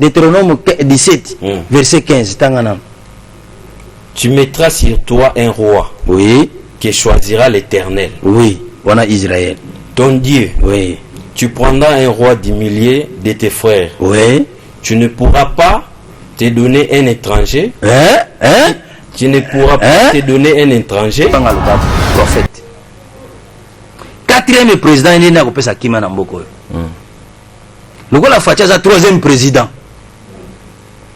Deutéronome 17, verset 15. Tu mettras sur toi un roi, oui, qui choisira l'Éternel. Oui, on a Israël. Ton Dieu. Oui. Tu prendras un roi du milieu de tes frères. Oui. Tu ne pourras pas te donner un étranger. Tu ne pourras pas te donner un étranger. Prophète. Quatrième président, il est à Kima Namboko. Le gars la fatia troisième président.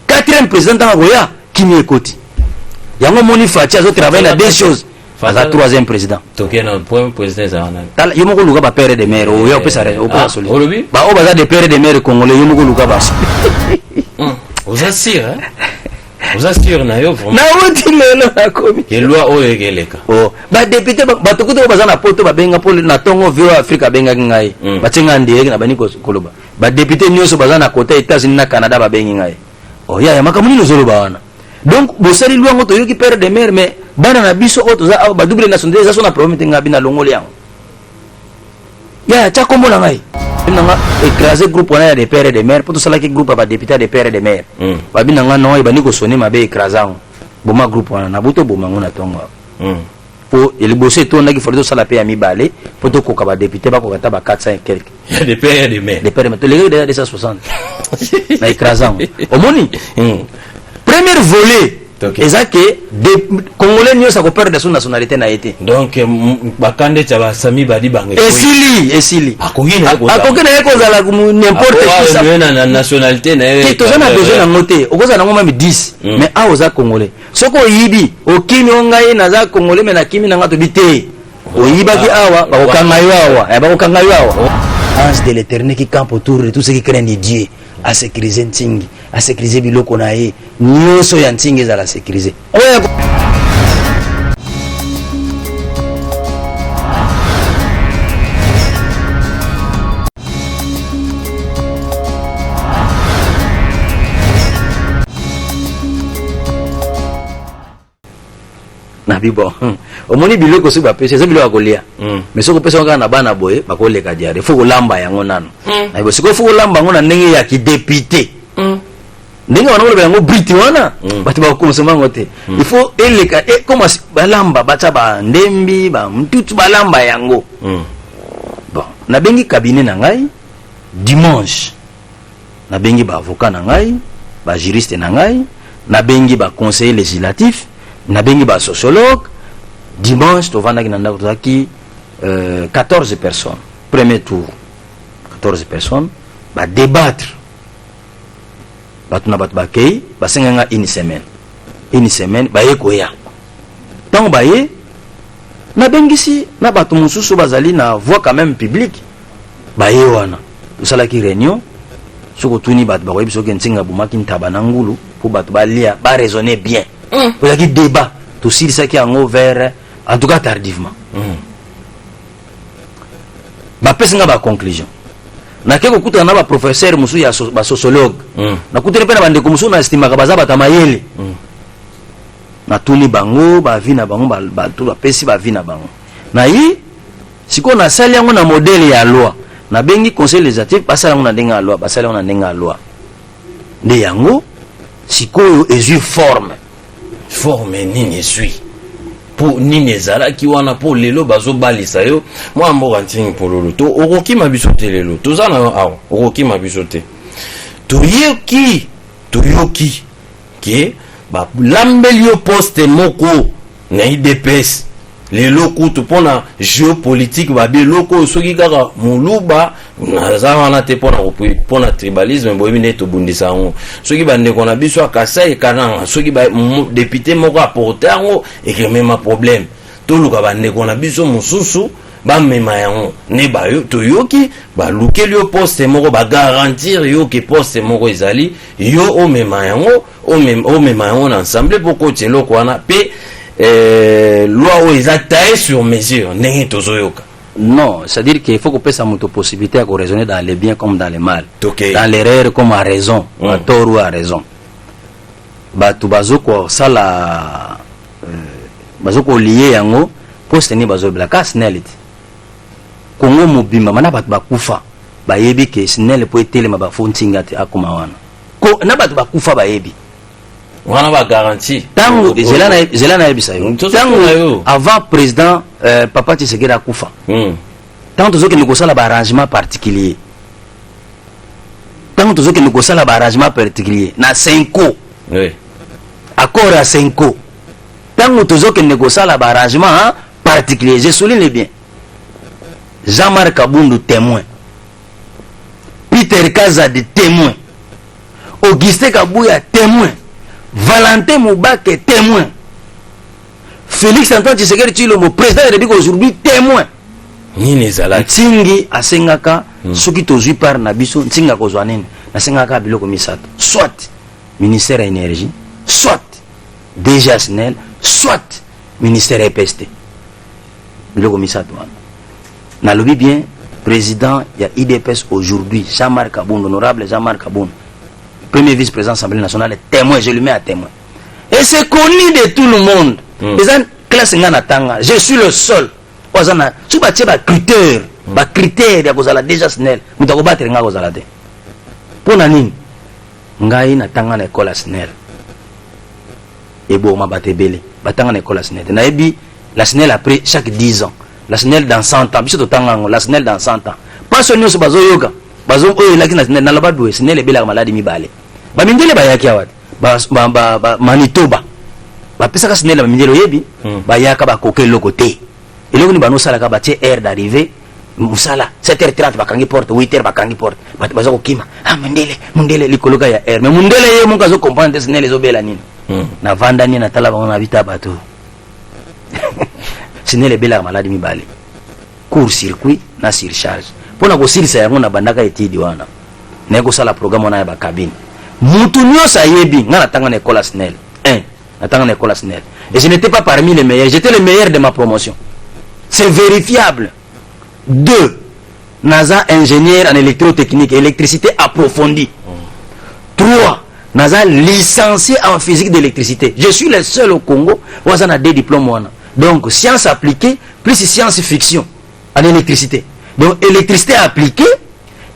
Quatrième président dans la Roya, Kimi Ekoti. Il y a un moni fatia travaille à deux choses. La troisième président. Donc il y a un premier président Zahana. Il y a un père de mère. Il y a des pères de mère congolais. Il y a un vous assure, hein? Vous assure, Nayo, vraiment. Quelle loi Oyegeleka. Oh, bah député, bah tout le monde a poto, bah benga pour na tongo vieux Afrique benga ngai. Bah tenga ndiye na bani koloba. Bah député nyoso bazana côté États-Unis na Canada bah benga ngai. Oh ya makamuni no zolo bawana. Donc bosali loi ngoto yoki père de mère mais bana na biso oto za ba double nationalité ça na problème tenga bina longoli yango. Ya cha kombo na ngai. Nanga écraser groupe on a des pères et des mères pour tout cela qui groupe ba député des pères et des mères. Ba bina nga no ba niko sonné ma be écrasant. Boma groupe on na buto boma ngona tongo. Pour il bosser to na ki faut ça la paix ami balé pour to ko ba député ba ko kata ba 400 et quelques. Il y a des pères et des mères. Des pères mais les gars de 160. Na écrasant. Au moni. Premier volet eza que des Congolais nyo sa ko perdre son nationalité na été. Donc bakande taba sami badi bange. Esili. Akogina yako za la n'importe qui ça. Na nationalité na yé. Qui tozana besoin na ngote. Okoza na ngoma 10. Mais a oza Congolais. Soko yibi okimi ongaye na za Congolais mais na kimi na ngato bité. Oyiba ki awa ba okanga yawa. Ba okanga yawa. Ange de l'Éternel qui campe autour de tout ce qui craint Dieu. À sécuriser Ntingi, à sécuriser Biloko nae, nyoso ya Ntingi za la sécuriser. Nabibo. Omoni biloko so ba pese, so biloko kolia. Mais so ko pese nga na bana boye, ba ko leka diare. Faut ko lamba yango nano. Na bo siko faut ko lamba ngona ndenge ya ki député. Ndenge wana ko yango briti wana. Bati ba ko musoma ngote. Il faut eleka comme ba lamba ba ba ndembi ba mtutu ba lamba yango. Bon, na bengi cabinet na ngai dimanche. Na bengi ba avocat na ngai, ba juriste na ngai, na bengi ba conseiller législatif. Nabengi ba sociologue dimanche to vanda kinanda kutaki 14 personnes premier tour 14 personnes ba débattre batuna bat bakay ba senganga une semaine ba yekoya tant ba ye nabengi si na batu mususu bazali na voix quand même publique ba ye wana usala ki réunion soko tuni bat ba yebiso kentinga bumaki ntaba na ngulu pour batu ba lia ba raisonner bien. Il y a un débat, tout ça qui est en ouvert, en tout cas tardivement. Ma personne n'a pas conclusion. Na keko kuta na ba professeur musu ya ba sociologue. Na kuta pe na bande kumusu na estima ka baza batamayele. Na tuni bango ba vina bango ba tu ba pesi ba vina bango. Na yi siko na sali yango na modèle ya loi. Na bengi conseil législatif ba sala yango na ndenga loi, ba sala yango na ndenga loi. De yango siko ezu forme nini suis pour nini zala ki wana pour lelo bazo balisa yo moi mboka ntingi pour lolo to okoki mabisote lelo to zana awo okoki mabisote to yoki ke ba lambeli yo poste moko na IDPS lelo kutu pona géopolitique ba bi loko soki kaka muluba na zawana te pona tribalisme boyebi ne to bundisa ngo soki bande kona biso akasa e kananga soki ba député moko apporter ngo et que même problème to luka bande kona biso mususu ba mema yango ne ba yo to yoki ba lukeli yo poste moko ba garantir yo ke poste moko ezali yo o mema yango o mema yango na ensemble pour côté loko wana pe loi où ils attaquent sur mesure n'est tozoyoka. Non, c'est-à-dire qu'il faut qu'on puisse avoir possibilité de raisonner dans les biens comme dans les mal. Okay. Dans l'erreur comme à raison, à tort ou à raison. Batu bazoko sala bazoko lié yango pour tenir bazo blacas nelit. Kongo mobimba mana batu bakufa. bayebi ke SNEL po etelema bafontinga te akoma wana ko na bato bakufa bayebi wana ba garantie tango zela na yebisa yo tango avant président Papa Tshisekedi akufa tango tozokende kosala ba arrangement particulier tango tozokende kosala ba arrangement particulier na 5 oui accord à 5 tango tozokende kosala ba arrangement particulier je souligne bien Jean-Marc Kabundu témoin Peter Kazadi témoin Auguste Kabuya témoin Valentin Moubake témoin Félix Antoine Tshisekedi Tshilombo président de la République aujourd'hui témoin nini ezalaki ntingi asengaka soki tozwi par na biso ntingi akozwa nini nasengaka biloko misato soit ministère ya énergie soit DG SNEL soit ministère ya EPST biloko misato wana nalobi bien président ya IDPS aujourd'hui Jean-Marc Kabundu honorable Jean-Marc Kabundu premier vice-président de l'Assemblée nationale témoin je le mets à témoin et c'est connu de tout le monde les gens classe ngana tanga je suis le seul ozana su batie ba critère ya kozala déjà SNEL mutu akobattre nga kozala te mpona nini ngai natanga na école ya SNEL eboma bato ebele batanga na école ya SNEL te nayebi la SNEL après chaque 10 ans la SNEL dans 100 ans biso totanga yango la SNEL dans 100 ans paso nyonso bazoyoka oyo elaki na SNEL naloba dwe SNEL ebelaka maladi mibale bamindele bayaki awa te Manitoba bapesaka SNEL bamindele oyebi bayaka bakoke eloko te eloko ni banosalaka batie aire d'arrivée musala 7h30 bakangi porte 8h bakangi porte bato baza kokima mundele likoloka ya aire mais mundele ye monka azocomprendre te SNEL ezobela nini na vanda nini natala bango na bita bato SNEL ebelaka maladi mibale court circuit na surcharge mpona kosilisa yango na bandaka etidi wana naye kosala programme wana ya bakabine mutu nyonso ayebi nga natanga na école ya SNEL natanga na école ya SNEL et je n'étais pas parmi les meilleurs j'étais le meilleur de ma promotion c'est vérifiable 2 naza ingénieur en électrotechnique électricité approfondie 3 naza licencié en physique d'électricité je suis le seul au Congo où on a 2 diplômes wana donc science appliquée plus science fiction en électricité donc électricité appliquée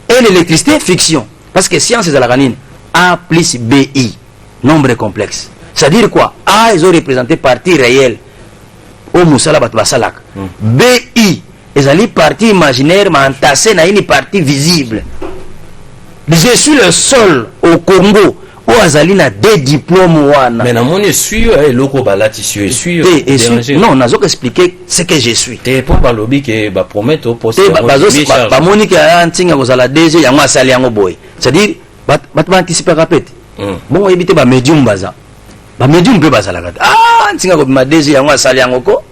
et l'électricité fiction parce que science c'est la canine A plus BI nombre complexe c'est à dire quoi A ils ont représenté partie réelle au musala bat basalak BI ils ont partie imaginaire mais entassé na une partie visible je suis le seul au Congo où azali na 2 diplômes wana mais na moni suis eloko balati suis non nazo expliquer ce que je suis te po balobi ke ba promettre au poste ba moni ke antinga kozala DG yango asali yango boy c'est à dire bat anticiper rapete bon ebite ba medium baza ba medium pe bazala kata antinga ko ma DG yango asali yango ko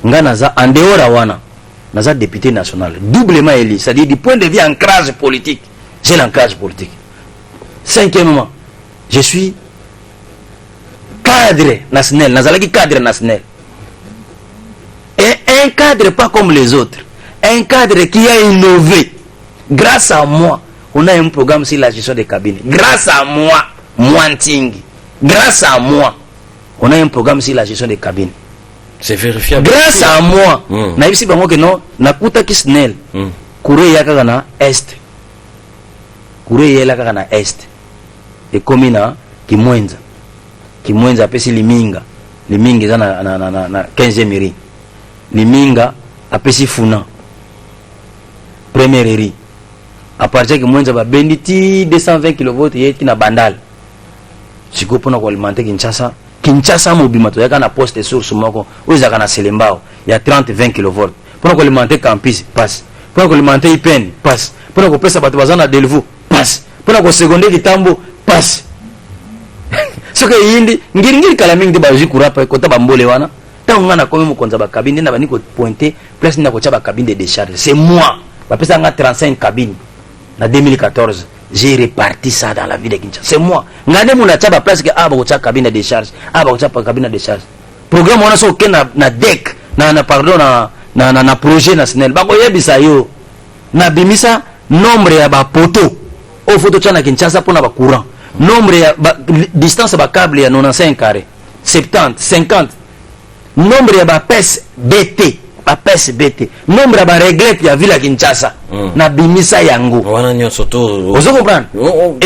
nga naza en dehors wana naza député national doublement élu c'est à dire du point de vue ancrage politique j'ai l'ancrage politique. 5e, je suis cadre national, nazalaki cadre national. Et un cadre pas comme les autres, un cadre qui a innové. Grâce à moi, on a un programme sur la gestion des cabines. Grâce à moi, Mwantingi. Grâce à moi, on a un programme sur la gestion des cabines. C'est vérifiable. Grâce à moi, na ici bango que non, na kuta ki SNEL. Kouré yaka na est. Kouré yaka na est. Et komina Kimwenza. Kimwenza apesi liminga. Liminga za na 15e ri. Liminga apesi funa. Première ri. À partir que Kimwenza ba benditi 220 kV yeti na bandal. Siko pona ko alimenter Kinshasa mobima to yaka na poste source moko ozaka na Selembao ya 30-20 kV. Pona ko alimenter campus passe. Pona ko alimenter IPN passe. Pona ko pesa bato bazana Delvaux passe. Pona ko secondaire Kitambo passe. Ce que yindi ngiri kala mingi ba jikura pa ko tabambole wana. Tango na komi mokonza ba cabine na bani ko pointer place na ko cha ba cabine de décharge. C'est moi. Ba pesa nga 35 cabines. En 2014, j'ai réparti ça dans la ville de Kinshasa. C'est moi. Ngade muna cha ba place que aba ko cha cabine de décharge. Aba ko cha pa cabine de décharge. Programme wana so kena na DEC na pardon na projet national. Ba ko yebisa yo. Na bimisa nombre ya ba poto. O photo cha na Kinshasa pona ba courant. Nombre ya distance ba câble ya 95 carré 70 50 nombre ya ba pes BT APSBT nombre ya bareglete ya ville ya Kinshasa na bimisa yango wana nyonso to ozo comprendre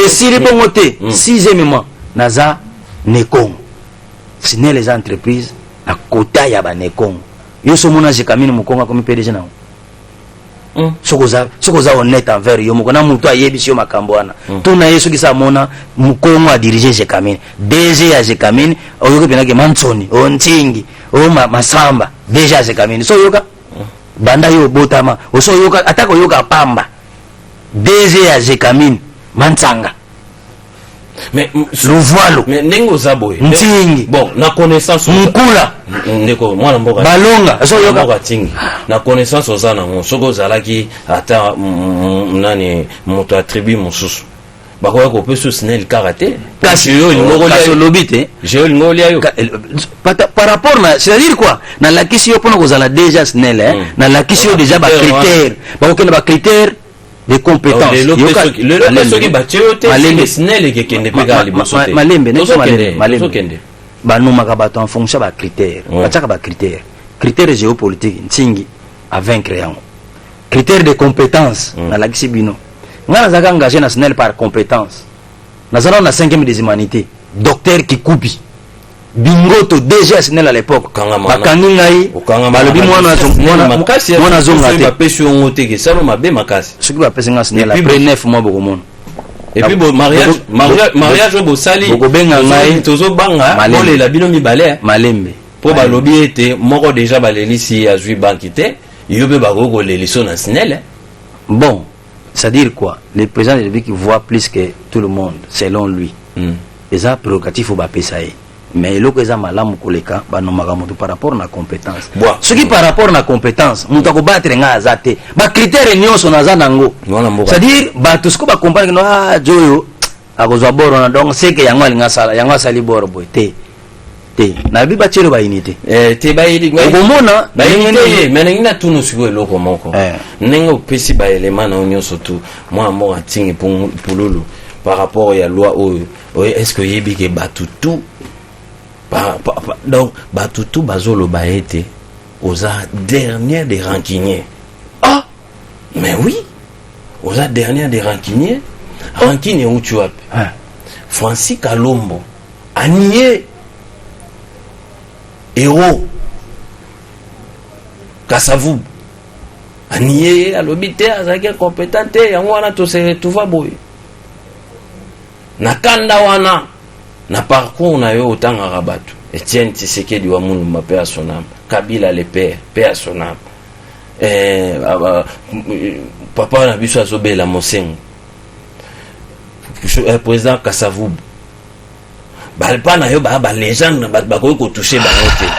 esili bongo te 6e mois naza Nekong sine les entreprises na kota ya ba Nekong yo so mona jekamini mukonga komi PDG na sokoza honnête envers yo moko na mutu ayebisi yo makambo wana tuna yesu kisa mona mukongo a diriger jekamini DG ya jekamini oyoka penake Mansoni o Ntingi o Masamba DG ya jekamini so yoka banda yo botama o so yoka atako yoka pamba DG ya jekamini Mansanga mais le voile mais nengo zaboy Ntingi bon na connaissance mukula ndeko mwana mboka balonga so yoka mboka tingi na connaissance ozana ngo soko zalaki ata nani moto attribue mosusu bakoya ko peso snel karaté kasi yo lobite je ngolia yo par rapport na c'est-à-dire quoi na lakisi yo pona kozala déjà snel na lakisi yo déjà ba critères ba okena ba critères de compétences le soki batiote le snel ke kende pega libosote malembe banumaka bato en fonction ba critères bataka ba critères géopolitique ntingi à vaincre yango critères de compétences na lakisi bino ngana zaka engagé na SNEL par compétence nazala na 5e des humanités docteur Kikubi Bingoto déjà SNEL à l'époque bakangi ngai balobi mwana zonga te bapesi yango te ke salo mabe makasi soki bapesi nga SNEL après 9 mois bokomona et puis bon mariage bosali bokobenga ngai tozobanga bolela bino mibale malembe po balobi ete moko déjà balelisi azwi banki te yo be bakoko leliso na SNEL bon. C'est-à-dire quoi? Le président de la République voit plus que tout le monde, selon lui. Et ça, prérogatif au Bapessaï. Mais le président Malam Koleka, par rapport à la compétence. Ce qui par rapport à la compétence, nous avons battre un azate. Les critères nyons sont nazanango. C'est-à-dire, tout ce qu'on va comprendre, ah, Joyo, à cause de bord, donc c'est que yangwa sali bord boite. Na bi bachelo ba unité te ba ili ngomona ba unité mais ngina tunu sigo eloko moko nengo pesi ba élément na onyo surtout moi mo atingi pululu par rapport à la loi est-ce que yebi ke batutu donc batutu bazolo ba été aux dernière des rancuniers mais oui aux dernière des rancuniers rancunier où tu as Francis Kalombo a nié héros Kasavu anié alobité azaki compétent yango wana to se retrouva boy na kanda wana na parcours na yo otanga rabatu Etienne Tshisekedi wa Mulumba paix à son âme Kabila le père paix à son âme papa na biso azobela Mosengo président Kasavu balpa na yo ba légende ba ko toucher ba note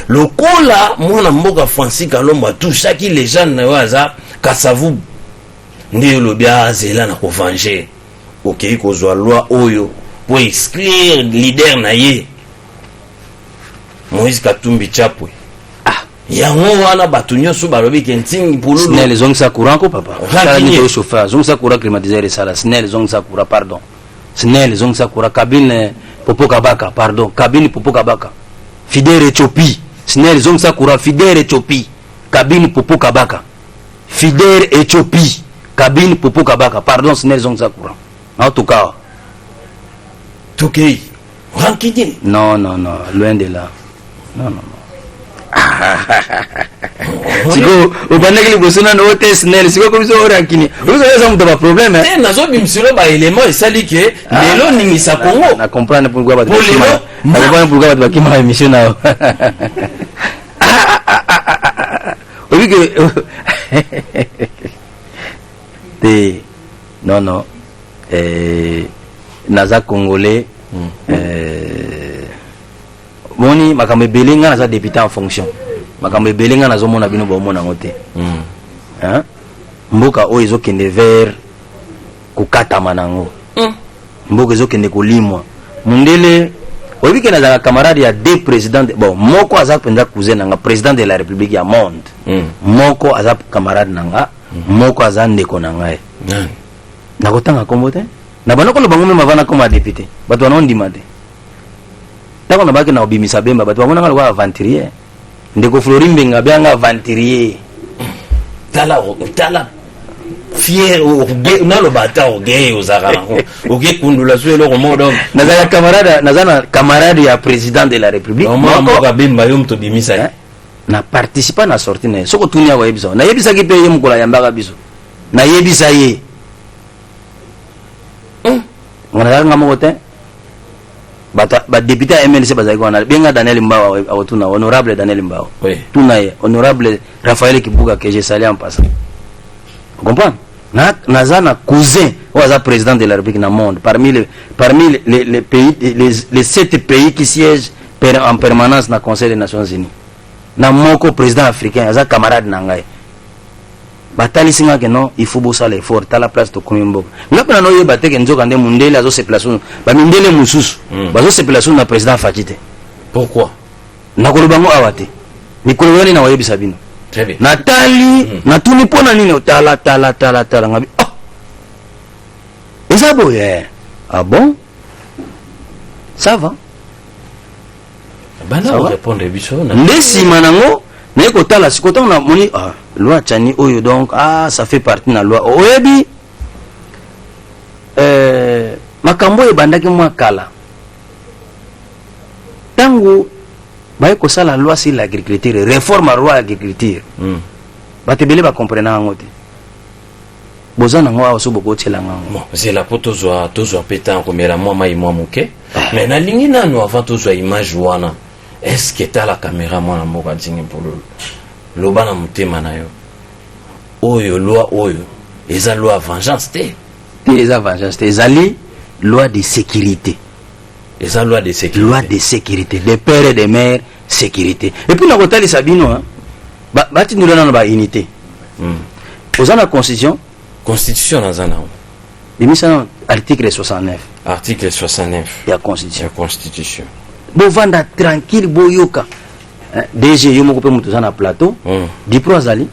lokola mwana mboka Francis Kalombo toucha ki légende na yo aza Kasavu ndi lobia zela na ko venger OK ko zo loi oyo pour exclure leader na ye Moïse Katumbi Chapwe yango wana batu nyonso balobi kentingi pululu SNEL zongisa courant ko papa ni to chauffeur zongisa courant climatiseur et ça SNEL zongisa courant pardon SNEL zongisa courant cabine Popo Kabaka, pardon, cabine Popo Kabaka. Fidèle Éthiopie. SNEL zongisa courant fidèle Éthiopie. Cabine Popo Kabaka. Fidèle Éthiopie. Cabine Popo Kabaka. Pardon, SNEL zongisa courant. En tout cas. Tokei. Rankini. Non, loin de là. Non. Siko ubandaki libosona no hotel SNEL siko comme ça rankini. Vous avez ça un problème hein. Nazo bimselo ba élément esali ke lelo ningisa Congo. Na comprendre pourquoi ba bakima. Na comprendre pourquoi ba bakima émission na. Oui que non naza congolais moni makambe belinga naza député en fonction makambe belinga nazo mona bino ba mona ngote hein mboka o ezokende vers kokatama nango mboka ezokende kolimwa mundele obike na za camarade ya deux présidents bon moko aza penda cousin nanga président de la république ya monde moko aza camarade nanga moko aza ndeko nanga na kotanga kombo te na banoko lo bango mema vana comme député bato wana ndima te tako na baki na obimisa bemba bato bamona ngalo aventurier ndeko Flori Mbenga bianga aventurier tala fier na lo bata gay ozara oke kundula so lo modo nazana camarade ya président de la république moko kabimba yo mto bimisa na participa na sortie na soko tunia wa yebisa na yebisa ki pe yemu kola yambaka biso na yebisa ye ngana nga moko te ba député MLC bazaki wana benga Daniel Mbawa awotuna honorable Daniel Mbawa tuna ye honorable Raphaël Kibuga que j'ai salué en passant vous comprenez nazana cousin oza président de la République dans le monde parmi les pays les 7 pays qui siègent en permanence dans le Conseil des Nations Unies na moko président africain aza camarade na ngai batali singa que non il faut bosser l'effort à la place de Kumimbo ngapena no yeba te ke nzoka nde mundele azo se place ba mindele mususu bazo se place na président Fakite pourquoi na kolobango awate ni kolobani na wayebisa bino très bien natali na tuni pona nini otala ngabi eza boye ah bon ça va bana répondre biso na ndesima nango na ekotala sikoto na moni loi chani oyo donc ça fait partie na loi oyebi makambo ebandaki mwa kala tango baye kosala loi sur l'agriculture réforme à loi agriculture batebele ba comprendre yango te bozana ngo aso bokotela ngango c'est la potozwa pétan komela mwa mai mwa muke mais na lingi nano avant tozwa image wana est-ce que t'as la caméra mwana moko adingi mpololo loba na mutema na yo oyo loi oyo eza loi vengeance te eza vengeance te ezali loi de sécurité eza loi de sécurité loi de sécurité des pères et des mères sécurité et puis na kotali sabino hein bati ndulana na ba unité ozana constitution nazana dimisa article 69 article 69 ya constitution bovanda tranquille boyoka DG yo moko pe mutu zana plateau dipro azali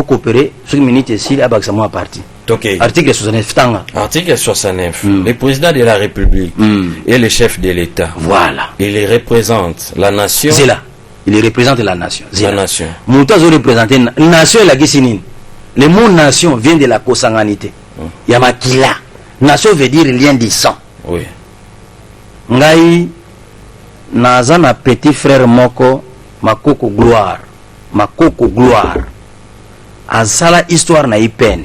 coopérer sur une minute ici à Baxamo à parti. Okay. Article 69 tanga. Article 69. Le président de la République est le chef de l'État. Voilà. Il représente la nation. C'est là. Il représente la nation. La nation. Mouta zo représenter nation et la gisinin. Le mot nation vient de la consanguinité. Yamakila. Nation veut dire lien du sang. Oui. Ngai nazana petit frère moko makoko gloire. Makoko gloire. Azala histoire na ipen.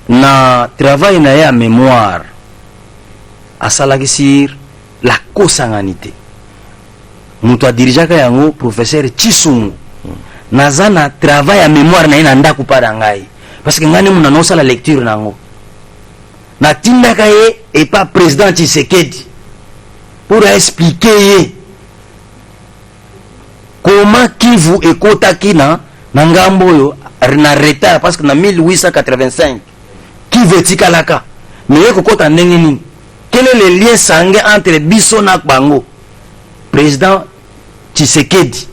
Na travail na ya mémoire. Asala kisir la consanguinité. Mutu adirijaka yango professeur Chisungu. Nazana travail à mémoire na ina ndaku pada ngai. Parce que ngani muna nosa la lecture nango. Na tindaka ye et pas président Tshisekedi. Pour expliquer comment Kivu ekotaki na ngambo yo na retard parce que na 1885 Kivu etikalaka. Mais kokota ndenge nini? Quel est le lien sanguin entre biso na bango? Président Tshisekedi,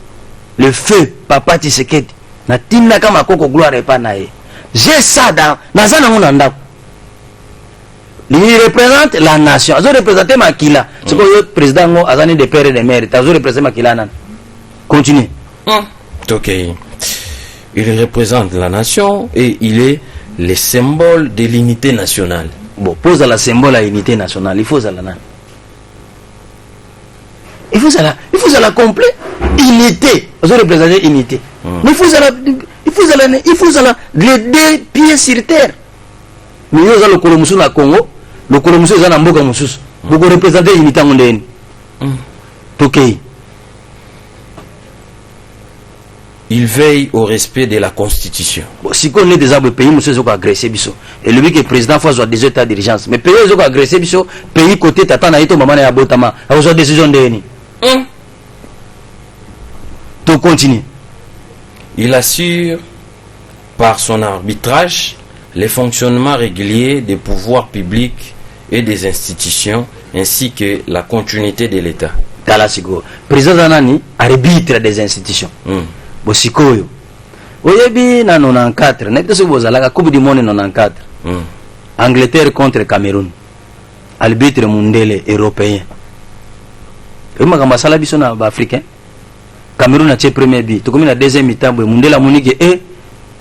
le feu papa Tshisekedi na tindaka makoko gloire epa na ye. J'ai ça dans nazana ngona ndako. Il représente la nation. Azo représenter Makila. C'est quoi le président ngo azani de père et de mère. Azo représenter Makila nan. Continue. OK. Il représente la nation et il est le symbole de l'unité nationale. Bon, pose la symbole à l'unité nationale. Il faut ça là. Il faut ça la complet. Unité. Azo représenter unité. Mais il faut ça la les deux pieds sur terre. Mais yo za le kolomusu na Congo. Le Colomuso est un mboka mususu. Vous représentez l'unité mondiale. OK. Il veille au respect de la Constitution. Bon, si on est des arbres pays, monsieur Zoko agressé biso. Et lui qui est président fois soit des états d'urgence. Mais pays Zoko agressé biso, pays côté tata na ito maman na botama. A soit décision de ni. To continue. Il assure par son arbitrage le fonctionnement régulier des pouvoirs publics et des institutions, ainsi que la continuité de l'État. Talasiko. Président Zanani, arbitre des institutions. Bosikoyo. Oyebi na 94, nekteso bozala la Coupe du Monde 94. Angleterre contre Cameroun. Arbitre mondial européen. Ema kama sala biso na africain. Cameroun a tiré premier but to comme na deuxième mi-temps boy mundela munike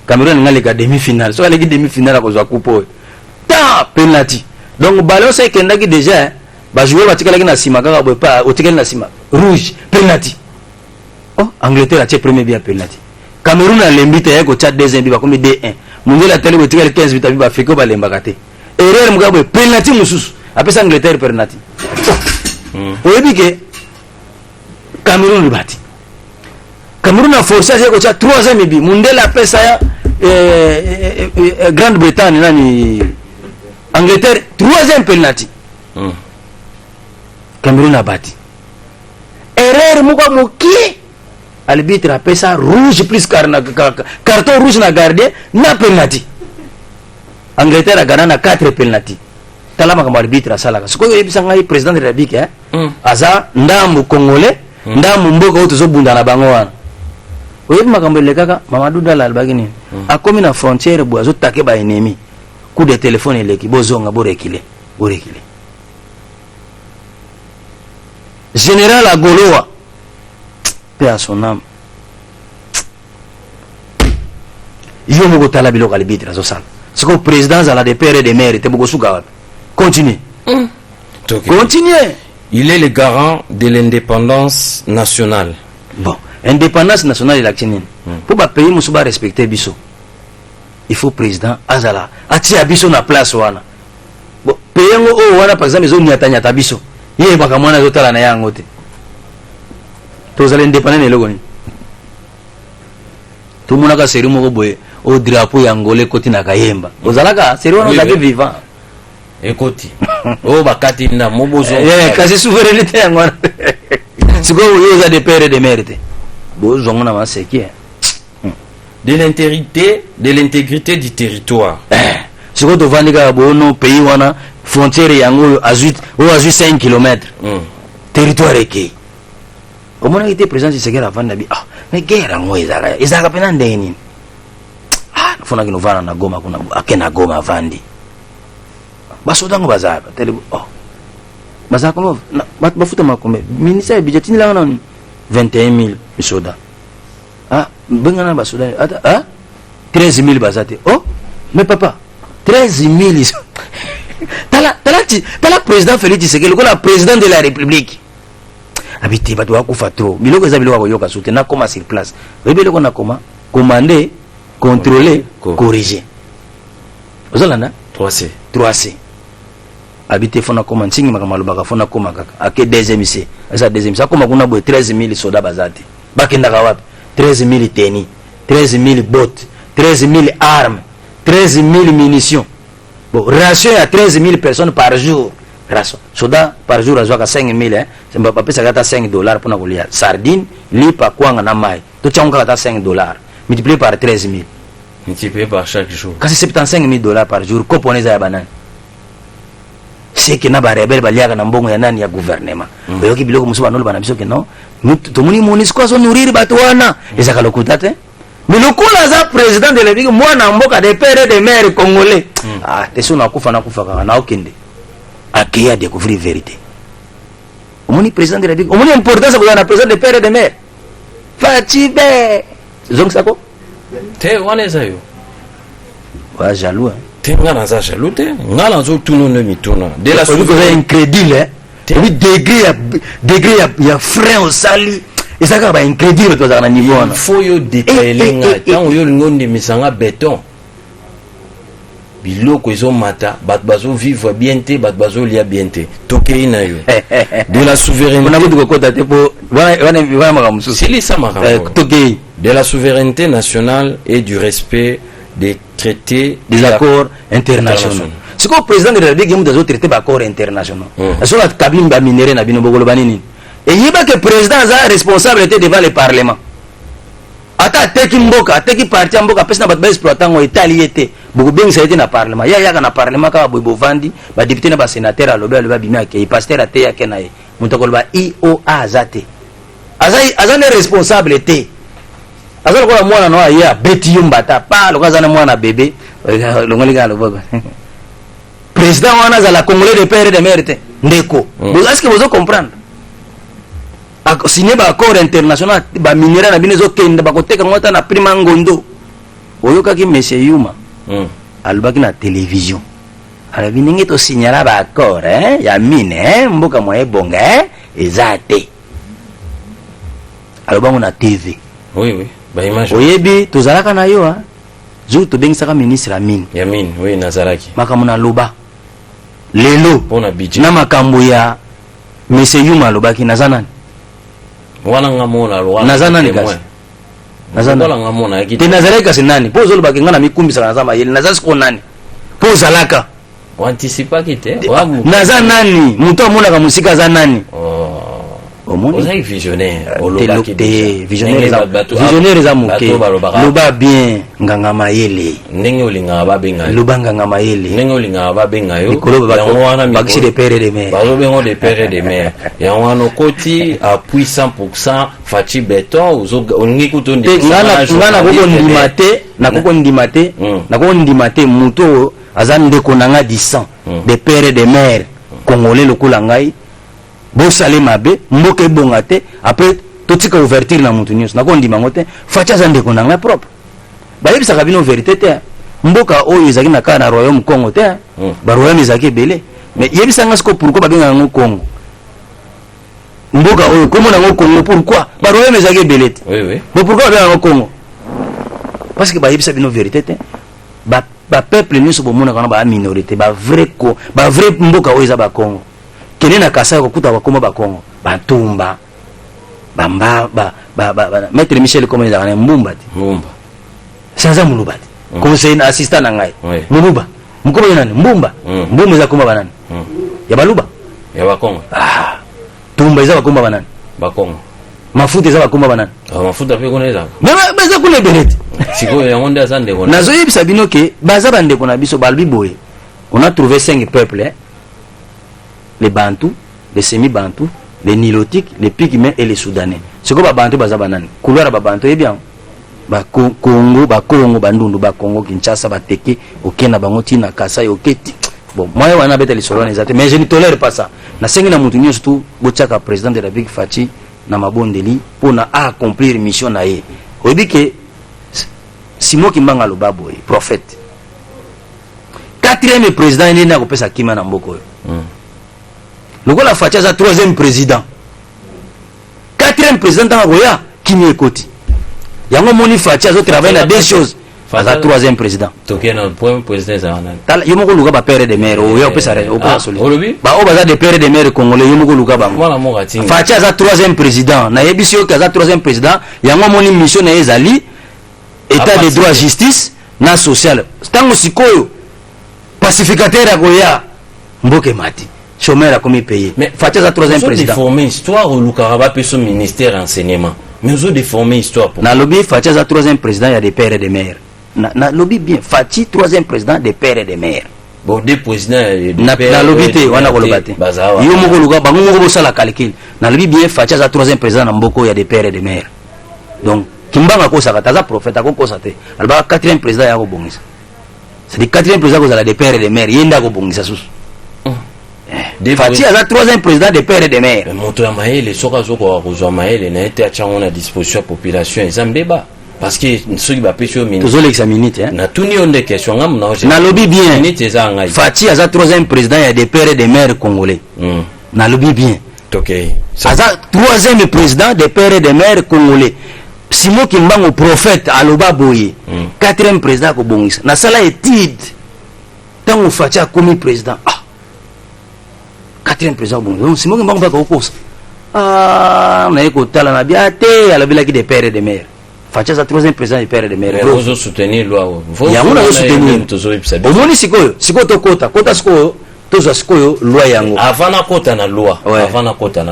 Cameroun nga leka demi-finale so leki demi-finale à cause de coupe ta penalty donc ballon c'est que ndaki déjà ba jouer ba tikala na sima kaka boy pa o tikala na sima rouge penalty oh Angleterre a tiré premier but à penalty Cameroun a l'embité yako chat deuxième but ba comme 2-1 mundela tele bo tikala 15 but ba Afrique ba lemba kate erreur mugabe penalty mususu apesa Angleterre penalty oyebi ke Cameroun le bati Cameroun a forcé à dire que troisième but mundela apesa ya Grande-Bretagne nani Angleterre troisième penalty Cameroun a bati erreur muko moki arbitre apesa rouge plus carton rouge na gardien na penalty Angleterre a gagné na 4 penalty talama kama arbitre asala siko yebisa ngai président de la République aza ndambu congolais ndambu mboka oto zo bunda na bango wana oyebi makambo lekaka Mamadou Dala albagini akomi na frontière bo azo take ba ennemi coup de téléphone eleki bozonga bo rekile général Agoloa paix à son âme yo moko tala biloko arbitre azo sala siko président za la de père et de mère te boko suka wapi continuez continuez. Il est le garant de l'indépendance nationale. Bon, indépendance nationale la tinin. Pour ba pays musuba respecter biso. Il faut président azala atia biso na place wana. Bon, pays ngo o wana par exemple zo nyata nyata biso. Yé baka mwana zo tala na yango te. To zala indépendant ne logoni. To mona ka seri moko boye o drapeau ya ngolé koti na kayemba. Ozalaka seri wana zake vivant. Ekoti oh bakati na mobozo kasi souveraineté yango siko yo za de père et de mère te bozo ngona ma seki de l'intégrité du territoire siko to vandika bono pays wana frontière yango azut 5 km territoire eke omona ite président Tshisekedi avanda bi mais guerre ngo ezaka pena ndeni fona kino vana na Goma kuna akena Goma vandi basoda ngo bazaba tele baza comme bafuta makombe ministère budget ni la non 21000 soda bengana basoda 13000 bazate mais papa 13000 tala président Félix Tshisekedi ko la président de la République habité bato akufa trop biloko eza biloko yoka soute na koma sur place biloko na koma commander contrôler corriger ozalana 3C habité fona koma nsingi makamaloba fona koma kaka ake deuxième C eza deuxième ça koma kuna boy 13000 soda bazate bakenda ka wapi 13000 tennis 13000 bottes 13000 armes 13000 munitions bon ration à 13000 personnes par jour ration soda par jour azwaka 5000 c'est pas pesa kata $5 pour na kolia sardine lipa kwanga na mai to changa kata $5 multiplié par 13000 multiplié par chaque jour kasi $75000 par jour koponeza ya banane c'est que na ba rebelle baliaka na mbongo ya nani ya gouvernement oyoki biloko musuba nolo bana biso ke non tomuni monisco azo nourrir bato wana ezaka lokuta te mais lokola za président de la République mwana mboka de père et de mère congolais teso na kufa kaka na okende akeya découvrir vérité omoni président de la République omoni importance ya na président de père et de mère fatibe zong sako te wana ezayo wa jaloux nga naza jaloux te nga nazotuna nde mituna de la souveraineté incrédible oui degré ya frein osali ezaka ba incrédible tozaka na niveau wana faut yo détailler nga tango yo lingo ndemisanga béton biloko ezomata bato bazovivre bien te bato bazolia bien te tokei na yo de la souveraineté de la souveraineté nationale et du respect des traités des accords internationaux. C'est quoi le président de la République qui a traité d'accords internationaux? Sur la cabine de minéré na bino bogolo banini. Et il y a que le président a responsabilité devant le parlement. Ata teki mboka, teki parti mboka pesa na batba exploitant ngo italiété. Beaucoup bien ça été na parlement. Ya na parlement ka boy bovandi, ba député na ba sénateur aloba bimia ke pasteur ate ya kenaye. Mutokolo ba IOA azate. Azane responsabilité. Azalo kwa mwana no ya beti yumbata pa lokazana mwana bébé longoli ga loboko président wana za la congolais de père et de mère ndeko est-ce que vous comprendre signé ba accord international ba minera na binezo kenda ba koteka ngota na prima ngondo oyoka ki monsieur Yuma alobaki na télévision alobi ndenge tosignala ba accord ya mine mboka mwa ebonga eza te alobango na TV. Oui, ba image oyebi tozalaka na yo jour tobengisaka ministre ya mine ya mine, oui, nazalaki makambo na loba lelo pona budget na makambo ya monsieur Yuma alobaki naza nani wana ngamona lo naza nani kasi naza nani ngamona yaki te nazalaki kasi nani po ozolobaki nga na mikumbisaka naza mayele naza siko nani po ozalaka anticipaki te naza nani moto amonaka mosika aza nani ozali visionnaire visionnaire eza moke loba bien nganga mayele ndenge olingaka babenga yo loba nganga mayele ndenge olingaka babenga yo likolo bakisi de père et de mère bazobengo de père et de mère yango wana okoti appui 100% faci beton olingi nga nakoko ndima te moto oyo aza ndeko na nga disant de père et de mère congolais lokola ngai bosale mabe mboka ebonga te après totika ouverture na mutu nyonso nakondima ngo te faci aza ndeko na ngai propre bayebisaka bino verité te mboka oyo ezalaki na kaka na royaume congo te baroyaume ezalaki ebele mais yebisanga siko pourquoi babengaka yango congo mboka oyo komona yango congo pourquoi baroyaume ezalaki ebele te mais pourquoi babengaka yango congo parce que bayebisa bino verité te bapeuple nyonso bomonaka wana baya minorité bavrai mboka oyo eza bacongo kene na Kasai kokuta bakoma bakongo batumba bamba maître Michel comme il a mbumba sans muluba conseiller assistant na ngai muluba mukoma nani mbumba mbumba za kuma banani ya baluba ya bakongo tumba za bakoma banani bakongo mafuta za bakoma banani mafuta pe koneza beza kule beleti siko ya ngonde azande kona nazo yebisa bino ke baza bande kona biso balbi boye on a trouvé 5 peuples les Bantous, les semi-Bantous, les Nilotiques, les Pygmées et les Soudanais. Ce que les Bantous, c'est banane. Couleur de Bantous, eh bien, Congo, Bandundu, Congo, Kinshasa, Teke, Okena, Bangoti, na Kasai, Oketi. Bon, moi, je vais les solons, mais je ne tolère pas ça. Na sengi na mutu surtout, Bochaka, président de la République Faci, na Mabondeli, pour na accomplir mission na ye. On dit que Simo Kimbanga Lobabo, prophète. 4e président, il n'a pas sa Kima Namboko. Le gars la Faci a 3e président. 4e président dans la Roya, qui m'y écoute. Yango moni Faci a travaillé dans deux choses. Faci 3e président. Toké na point président Zawana. Tal yomoko luka ba père de mère o ya opesa o pa soli. Ba o baza de père de mère congolais yomoko luka ba. Voilà mo gatinga. Faci a 3e président. Na yebisio ka 3e président, yango moni mission na ezali état de droit justice na social. Tango sikoyo pacificateur akoya mboke mati. Chômeur a commis payé. Mais Faci a 3e président. Déformer histoire au Lukaraba pe son ministère enseignement. Mais nous déformer histoire pour. Na lobby Faci a 3e président, il y a des pères et des mères. Na lobby bien Faci 3e président des pères et des mères. Bon des présidents na lobby te wana ko lobate. Yo moko luka bango moko bosala calcul. Na lobby bien Faci a 3e président na mboko il y a des pères et des mères. Donc Kimbanga ko saka taza prophète ko sate. Alba 4e président ya ko bongisa. C'est le 4e président ko sala des pères et des mères. Yenda ko bongisa susu. Faci a 3e président des pères et des mères. Moto ya maele soka zoko ko maele na été achango na disposition population exam débat parce que ceux qui va pêcher au ministre toujours l'examinité hein na tuni onde question ngam na lobby bien minute za ngai Faci a 3e président il y a des pères et des mères congolais na lobby bien OK ça 3e président des pères et des mères congolais Simo Kimbango prophète aloba boye 4e président ko bongisa na sala étude tango Faci a commis président 4e président bon donc Simo Kimbango ba ko kosa na eko tala na biate alobela ki des pères et des mères Faci a 3e président des pères et des mères vous soutenir loi vous soutenir au moni sikoyo to kota sikoyo tozo sikoyo loi yango avant na kota na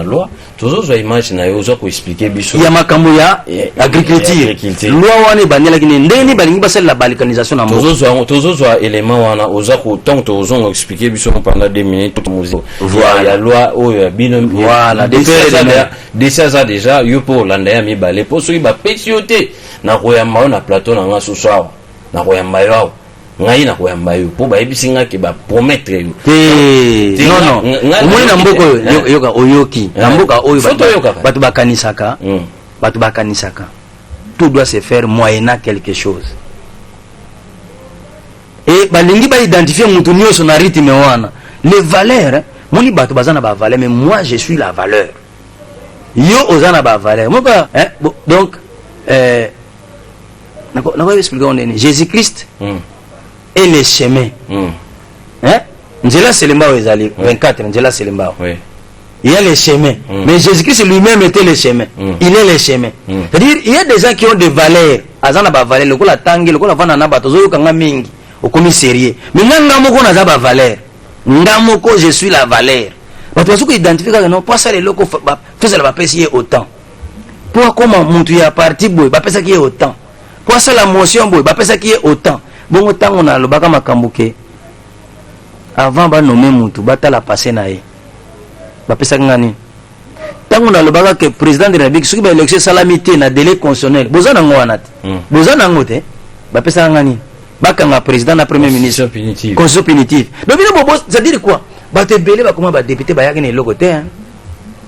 loi tozo image na yo zo ko expliquer biso ya makambo ya agriculture loi wana bandela kine ndeni balingi basala la balkanisation na mbozo tozo élément wana oza ko tant tozo expliquer biso pendant 2 minutes tout musique voilà loi oyo bino voilà déjà yo pour landa ya mibale po so ba pesiote na koyamba na plateau na nga soso na koyamba yo ngai na koyamba yo po ba ebisinga ke ba promettre yo non omoni na mboka oyo yoka oyoki na mboka oyo bato bakanisaka tout doit se faire moyennant quelque chose et balingi ba identifier mutu nyonso na rythme wana les valeurs moni bato bazana ba valeur mais moi je suis la valeur yo ozana ba valeur moka donc on va expliquer on est Jésus-Christ et les chemins Njela Selimba ezali 24 Njela Selimba il y a les chemins mais Jésus-Christ lui-même était le chemin il est le chemin c'est-à-dire il y a des gens qui ont des valeurs azana ba valeur lokola tangi lokola vana na bato zo kanga mingi okomi sérieux mais nga moko na za ba valeur nga moko je suis la valeur bato bazuko identifier que non pas ça les locaux faisait la pesi autant pour comment muntu ya parti boy ba pesa ki autant pour ça la motion boy ba pesa ki autant bon autant on a le baka makambuke avant ba nommer muntu batala passer na ye ba pesa ngani tango na le baka que président de la République soki ba élection salamité na délai constitutionnel bozana ngwana bozana ngote ba pesa ngani bakanga président na premier ministre constitution punitive donc bino bobo ça dit quoi ba te belé ba comment ba député ba yakene loko te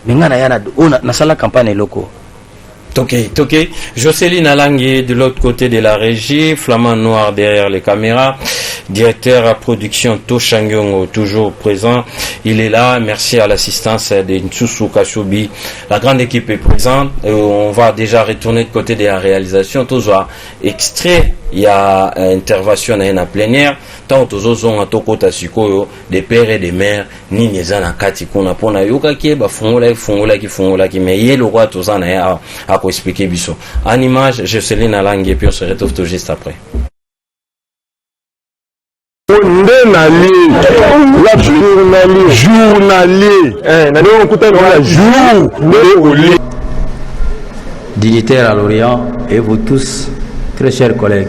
mais ngana yana na sala campagne loko. Toké. Jocelyne Alangué de l'autre côté de la régie, Flamand Noir derrière les caméras, directeur à production Toshangyongo toujours présent. Il est là, merci à l'assistance de Ntsusu Kashobi. La grande équipe est présente. On va déjà retourner de côté de la réalisation. Toujours extrait, il y a intervention à une plénière. Tant aux autres toko tasiko des pères et des mères ni nezana kati kuna pona yoka ki ba fungola ki mais yé le roi tozana ya à ko expliquer biso en image Jocelyne Alangué puis on se retrouve tout juste après. Dignitaires à l'Orient et vous tous, très chers collègues.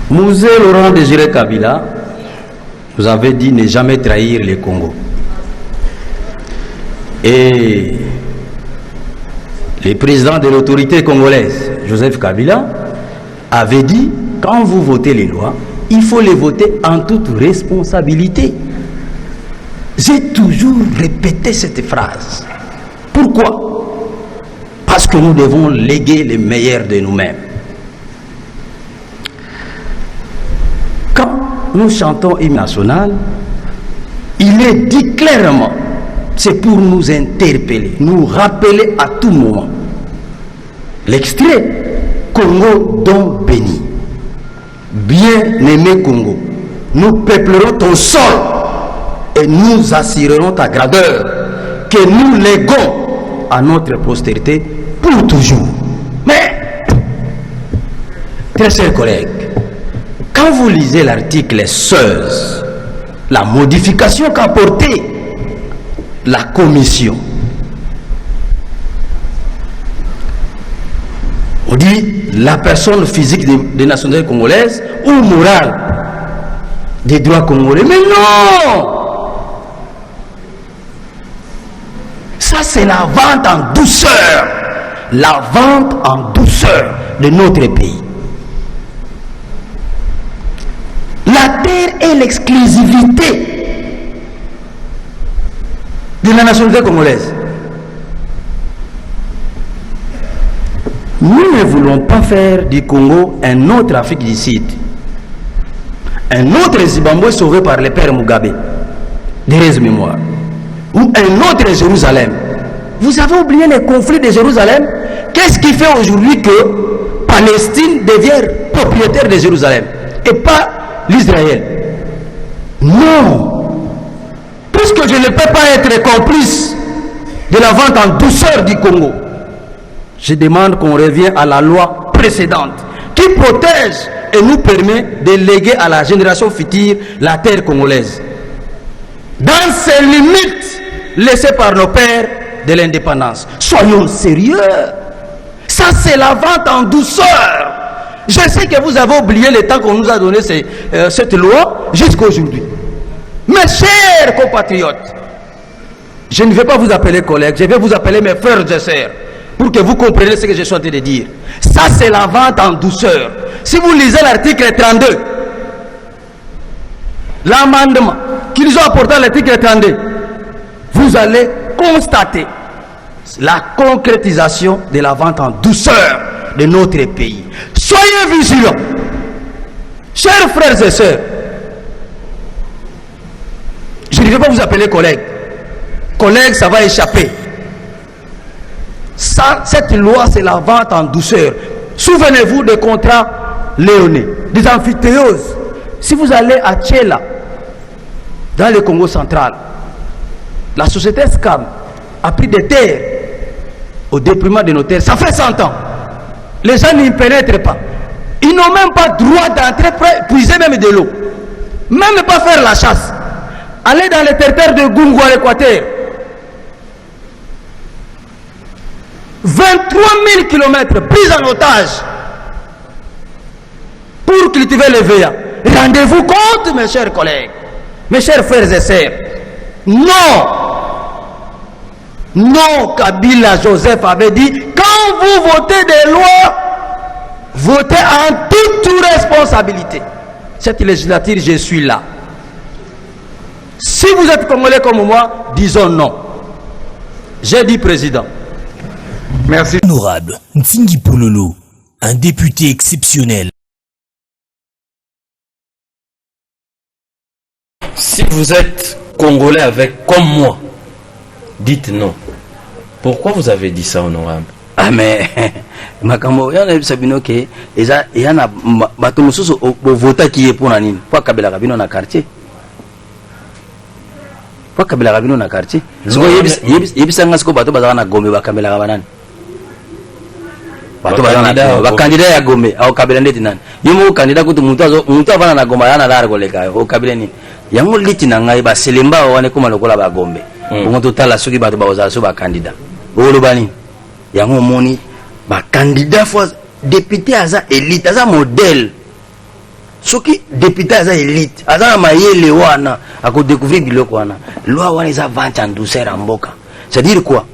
Mouzé Laurent Désiré Kabila vous avez dit ne jamais trahir le Congo. Et le président de l'autorité congolaise, Joseph Kabila, avait dit quand vous votez les lois, il faut les voter en toute responsabilité. J'ai toujours répété cette phrase. Pourquoi? Parce que nous devons léguer le meilleur de nous-mêmes. Quand nous chantons hymne national, il est dit clairement, c'est pour nous interpeller, nous rappeler à tout moment. L'extrait Congo don béni. Bien-aimé Congo, nous peuplerons ton sol et nous assurerons ta grandeur que nous léguons à notre postérité pour toujours. Mais, très chers collègues, quand vous lisez l'article 16, la modification qu'a portée la commission, on dit la personne physique des nationalités congolaises ou morale des droits congolais. Mais non! Ça c'est la vente en douceur. La vente en douceur de notre pays. La terre est l'exclusivité de la nationalité congolaise. Nous ne voulons pas faire du Congo un autre Afrique du Sud. Un autre Zimbabwe sauvé par le père Mugabe. Des mémoire. Ou un autre Jérusalem. Vous avez oublié les conflits de Jérusalem? Qu'est-ce qui fait aujourd'hui que Palestine devient propriétaire de Jérusalem et pas l'Israël? Non. Puisque je ne peux pas être complice de la vente en douceur du Congo, je demande qu'on revienne à la loi précédente qui protège et nous permet de léguer à la génération future la terre congolaise. Dans ces limites laissées par nos pères de l'indépendance. Soyons sérieux. Ça c'est la vente en douceur. Je sais que vous avez oublié le temps qu'on nous a donné cette loi jusqu'à aujourd'hui. Mes chers compatriotes, je ne vais pas vous appeler collègues, je vais vous appeler mes frères et sœurs. pour que vous compreniez ce que je suis en train de dire. Ça, c'est la vente en douceur. Si vous lisez l'article 32, l'amendement qu'ils ont apporté à l'article 32, vous allez constater la concrétisation de la vente en douceur de notre pays. Soyez vigilants. Chers frères et sœurs, je ne vais pas vous appeler collègues. Collègues, ça va échapper. Ça, cette loi, c'est la vente en douceur. Souvenez-vous des contrats léonais, des amphithéoses. Si vous allez à Tchela, dans le Congo central, la société SCAM a pris des terres au déploiement de nos terres. Ça fait 100 ans. Les gens n'y pénètrent pas. Ils n'ont même pas droit d'entrer, puiser même de l'eau. Même pas faire la chasse. Aller dans les terres de Gungu à l'Équateur. 23 000 km pris en otage pour cultiver le VA. Rendez-vous compte, mes chers collègues, mes chers frères et sœurs. Non, non, Kabila Joseph avait dit, quand vous votez des lois, votez en toute responsabilité. Cette législature, je suis là. Si vous êtes Congolais comme moi, disons non. J'ai dit président. Merci. Honorable Ntingi Pololo, un député exceptionnel. Si vous êtes Congolais comme moi, dites non. Pourquoi vous avez dit ça, honorable? Ah mais makambo yana sabino ke eza yana bato mususu vota qui est pour nani pour Kabila Kabino na quartier. Pour Kabila Kabino na quartier. Ziko yebisa ngasko bato bazana na Gombe ba Kabila Kabanani. Bato bazana ba candidat ya Gombe au Kabila ndeti nani. Yimo candidat kutu muntu avana na Gombe yana dar koleka o Kabila ni. Yango liti na ngai ba selemba wane kuma lokola ba Gombe. Bongo totala soki bato ba ozaso ba candidat. Olo bani. Yango moni ba candidat fois député aza élite aza modèle. Soki député aza élite aza mayele wana ako découvrir biloko wana. Loi wana eza vente en douceur en mboka. C'est-à-dire quoi?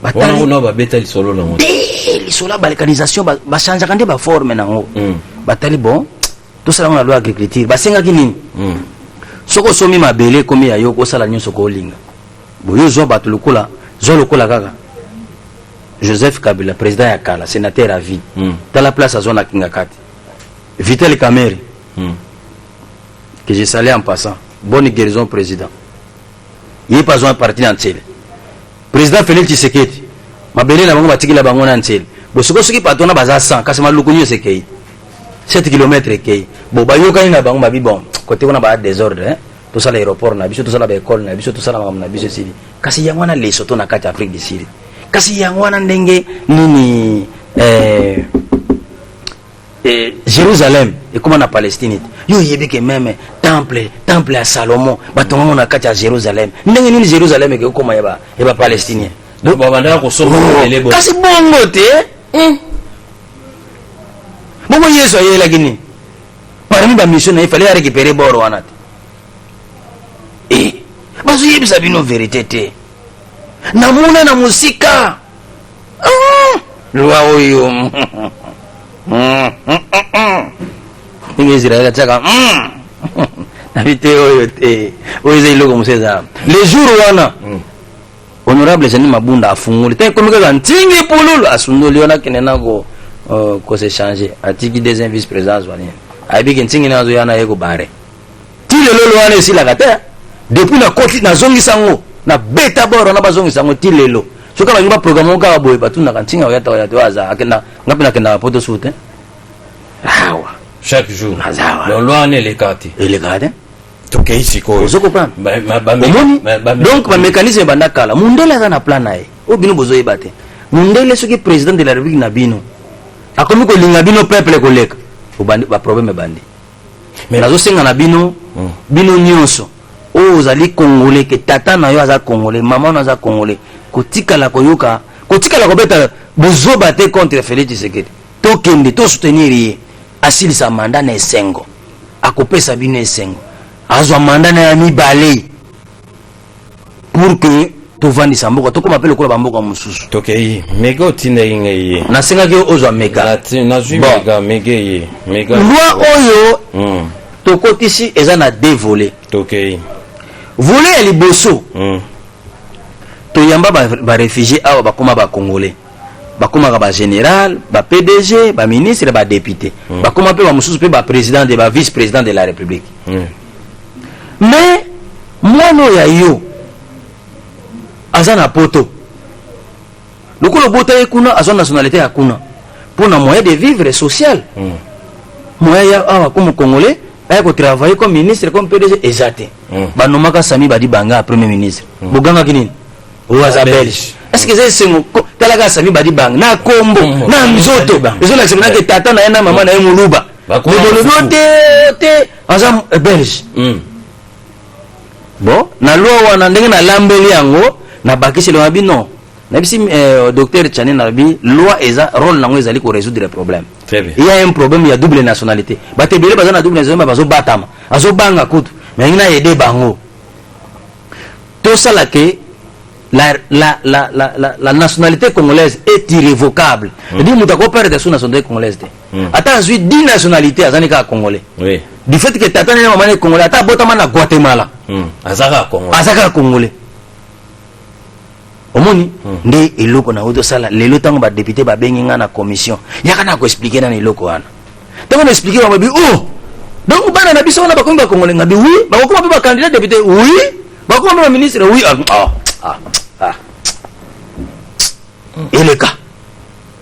Batali no ba beta lisolo na ngo. Lisolo ba localisation ba changer kande ba forme na ngo. Batali bon tout ça na loi agriculture ba senga kinini. Soko somi mabele komi ya yoko sala nyonso ko linga. Boyo zo batu lokola zo lokola kaka. Joseph Kabila, président Yakala, sénateur à vie. Dans la place à zone à Kingakati. Vitel Kameri, que j'ai salé en passant. Bonne guérison, président. Il n'est pas un parti entier. Président Félix Tshisekedi, ma belle n'a pas tigé la bangon entier. Bon, ce qui part on a basé 100, quand c'est mal connu, c'est qu'il 7 km. Bon, bah, yo, quand il y a bangon, bah, bon, côté on a pas désordre, hein. Tout ça, l'aéroport, tout ça, l'école, tout ça, la Syrie. Quand il y a un les soto na carte Afrique du Syrie. Kasi yangwana ndenge nini Jérusalem et comment na Palestine yo yebike même temple à Salomon batongo na kati ya Jérusalem ndenge nini Jérusalem ke koma yeba Palestinien donc babanda ko somo elebo kasi bongo te bongo yeso yela gini parmi ba mission na il fallait récupérer boro wana bazo yebisa bino vérité te namuna na musika lwa oyo inge Israël tsaka nabite oyo te oyo zelo comme ça les jours wana honorable Jean Mabunda afunguli te komika ntingi pululu asundoli ona kenena ko se changer atiki deuxième vice président wani abiki ntingi nazo yana yeko bare tile lolo wana esi la kata depuis la côte na zongi sango na beta boro na bazongi sango tilelo soka ba nyumba programme ka boye batuna kantinga oyata aza akenda ngapina kenda poto soute awa chaque jour dans loi les cartes to ke ici ko zo comprendre donc ba mécanisme banda kala mundele aza na plan nae obino bozo yebate mundele soki président de la république na bino akomi ko linga bino peuple ko leka obandi ba problème bandi mais nazo senga na bino bino nyonso ozali congolais que tata na yo aza congolais maman na aza congolais kotikala koyoka kotikala kobeta bozoba te contre Félix Tshisekedi to kende to soutenir ye asilisa mandat na esengo akopesa bino esengo azwa mandat na mibale pour que tovandisa mboka tokoma mpe lokola bamboka mosusu tokei mega otinda inga ye nasengaki ozwa mega nazwi mega ye mega loi oyo tokotisi eza na deux volets tokei volet ya liboso toyamba baréfugie awa bakoma bacongolais bakomaka bagénéral bapdg baministre badéputé bakoma mpe bamosusu mpe baprésident de bavice président de la république mais mwana oyo ya yo aza na poto lokola obota ye kuna azwa nationalité ya kuna mpona moyen de vivre social moyen ya awa comme congolais aya kotravaille comme ministre comme pdg eza te banomaka sami badi banga premier ministre bogangaki nini oyo aza belge est ce que eza esengo talaka sami badi banga na kombo na nzoto ezolakisa manake tata na ye na mama na ye moluba mebolobi te aza belge bon na loi wana ndenge nalambeli yango nabakisi elonga bi non nabisi docteur Tchani nabi loi eza rôle nango ezali ko résoudre le problème. Il y a un problème, il y a double nationalité. Batebele baza na double nationalité bazo batama azo banga kutu mais ngina aider bango tout ça là que la nationalité congolaise est irrévocable. Dit mutako perdre son nationalité congolaise. Attends, ensuite 10 nationalités azanika congolais. Oui. Du fait que tata na maman congolais ata botama na Guatemala. Azaka congolais. Omoni nde eloko na oto sala lelo tango ba député ba bengi nga na commission yaka na ko expliquer na eloko wana tango na expliquer ba bi oh donc bana na biso na ba konga congolais ngabi oui ba ko ba candidat député oui ba ko ba ministre oui eleka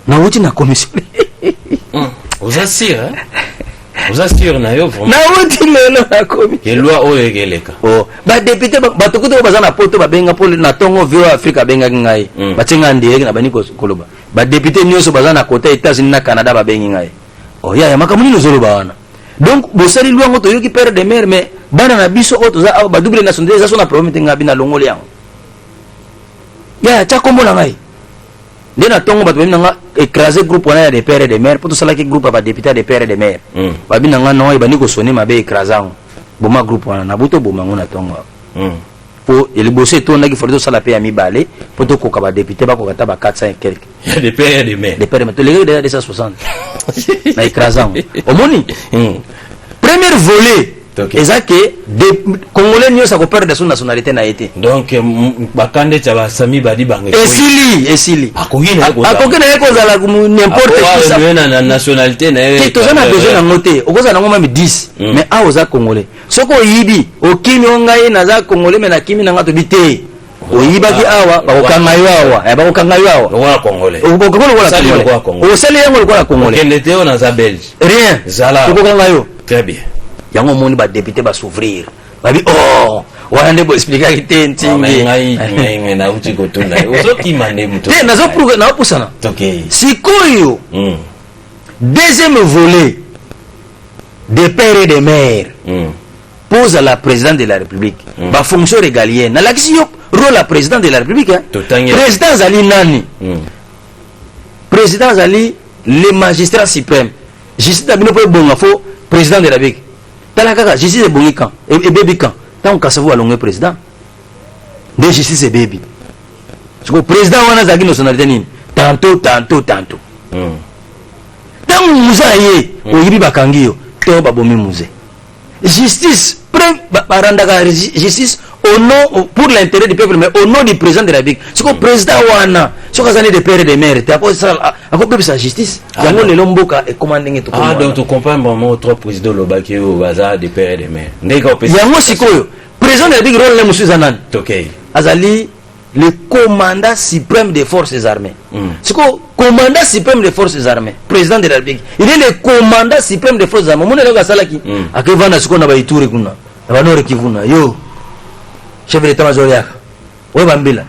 na uti na commission vous assure vous assure na yo vraiment na uti lelo na commission ke loi oyo eleka oh ba député ba to kuto baza na poto ba benga pole na tongo vio Afrika benga ngai ba tsenga ndire na bani ko koloba ba député nyoso baza na côté États-Unis na Canada ba bengi ngai oh ya makamuni no zolo ba wana donc bosali luango to yoki père de mère mais bana na biso oto za ba double nationalité za so na problème tenga bina longoli yango ya cha kombo na ngai ndé na tongo bato bina nga écraser groupe wana ya des pères et des mères pour tout cela qui groupe ba député des pères et des mères ba bina nga no ba ni ko sonner mabe écrasant boma groupe wana na buto boma ngona tongo po ele bossé to ndaki forto sala pe ya mibale po to ko ka ba député ba ko kata ba 400 et quelques il y a des pères et des mères to les gars de 160 na écrasant omoni premier volet eza que des congolais nyo sa ko perdre son nationalité na été donc bakande cha basami badi bange esili akogina yeko zala n'importe qui ça na nationalité na qui to na besoin na ngote okoza na ngoma 10 mais a oza congolais soko yibi okimi ongai na za congolais mais na kimi na ngato bité oyibaki awa bakokanga yo awa bakokanga yo awa wala congolais wala congolais osali yango wala congolais kende te on a belge rien zala bakokanga yo très bien yango moni ba député ba s'ouvrir babi oh wana ndebo expliquer ki ntingi ngai na uti kotunda uzoki mane muto te nazo prouver na opusana okay sikoyo deuxième volet des pères et des mères pose à la présidente de la République ba fonction régalienne na l'action rôle la président de la République président Zali nani président Zali le magistrat suprême justice abino po bonga fo président de la République talaka justice est bongi quand et baby quand tant que ça vous allongé président de justice est baby parce que président wana zaki nationalité nini tantôt tant muzaye oyibi bakangiyo to babomi muze justice barandaka justice au nom pour l'intérêt du peuple mais au nom du président de la République c'est que président wana soka zani de père et de mère t'as pas ça ako sa justice yango lelo mboka e commanding to donc tu comprends vraiment trop président lobaki au bazar de père et de mère ndeka opesa yango sikoyo président de la République rôle le monsieur zanan okay azali le commandant suprême des forces armées c'est que commandant suprême des forces armées président de la République il est le commandant suprême des forces armées mon eloga salaki akevana siko na baituri kuna na banore kivuna yo chef de l'état-major yaka ouais bambila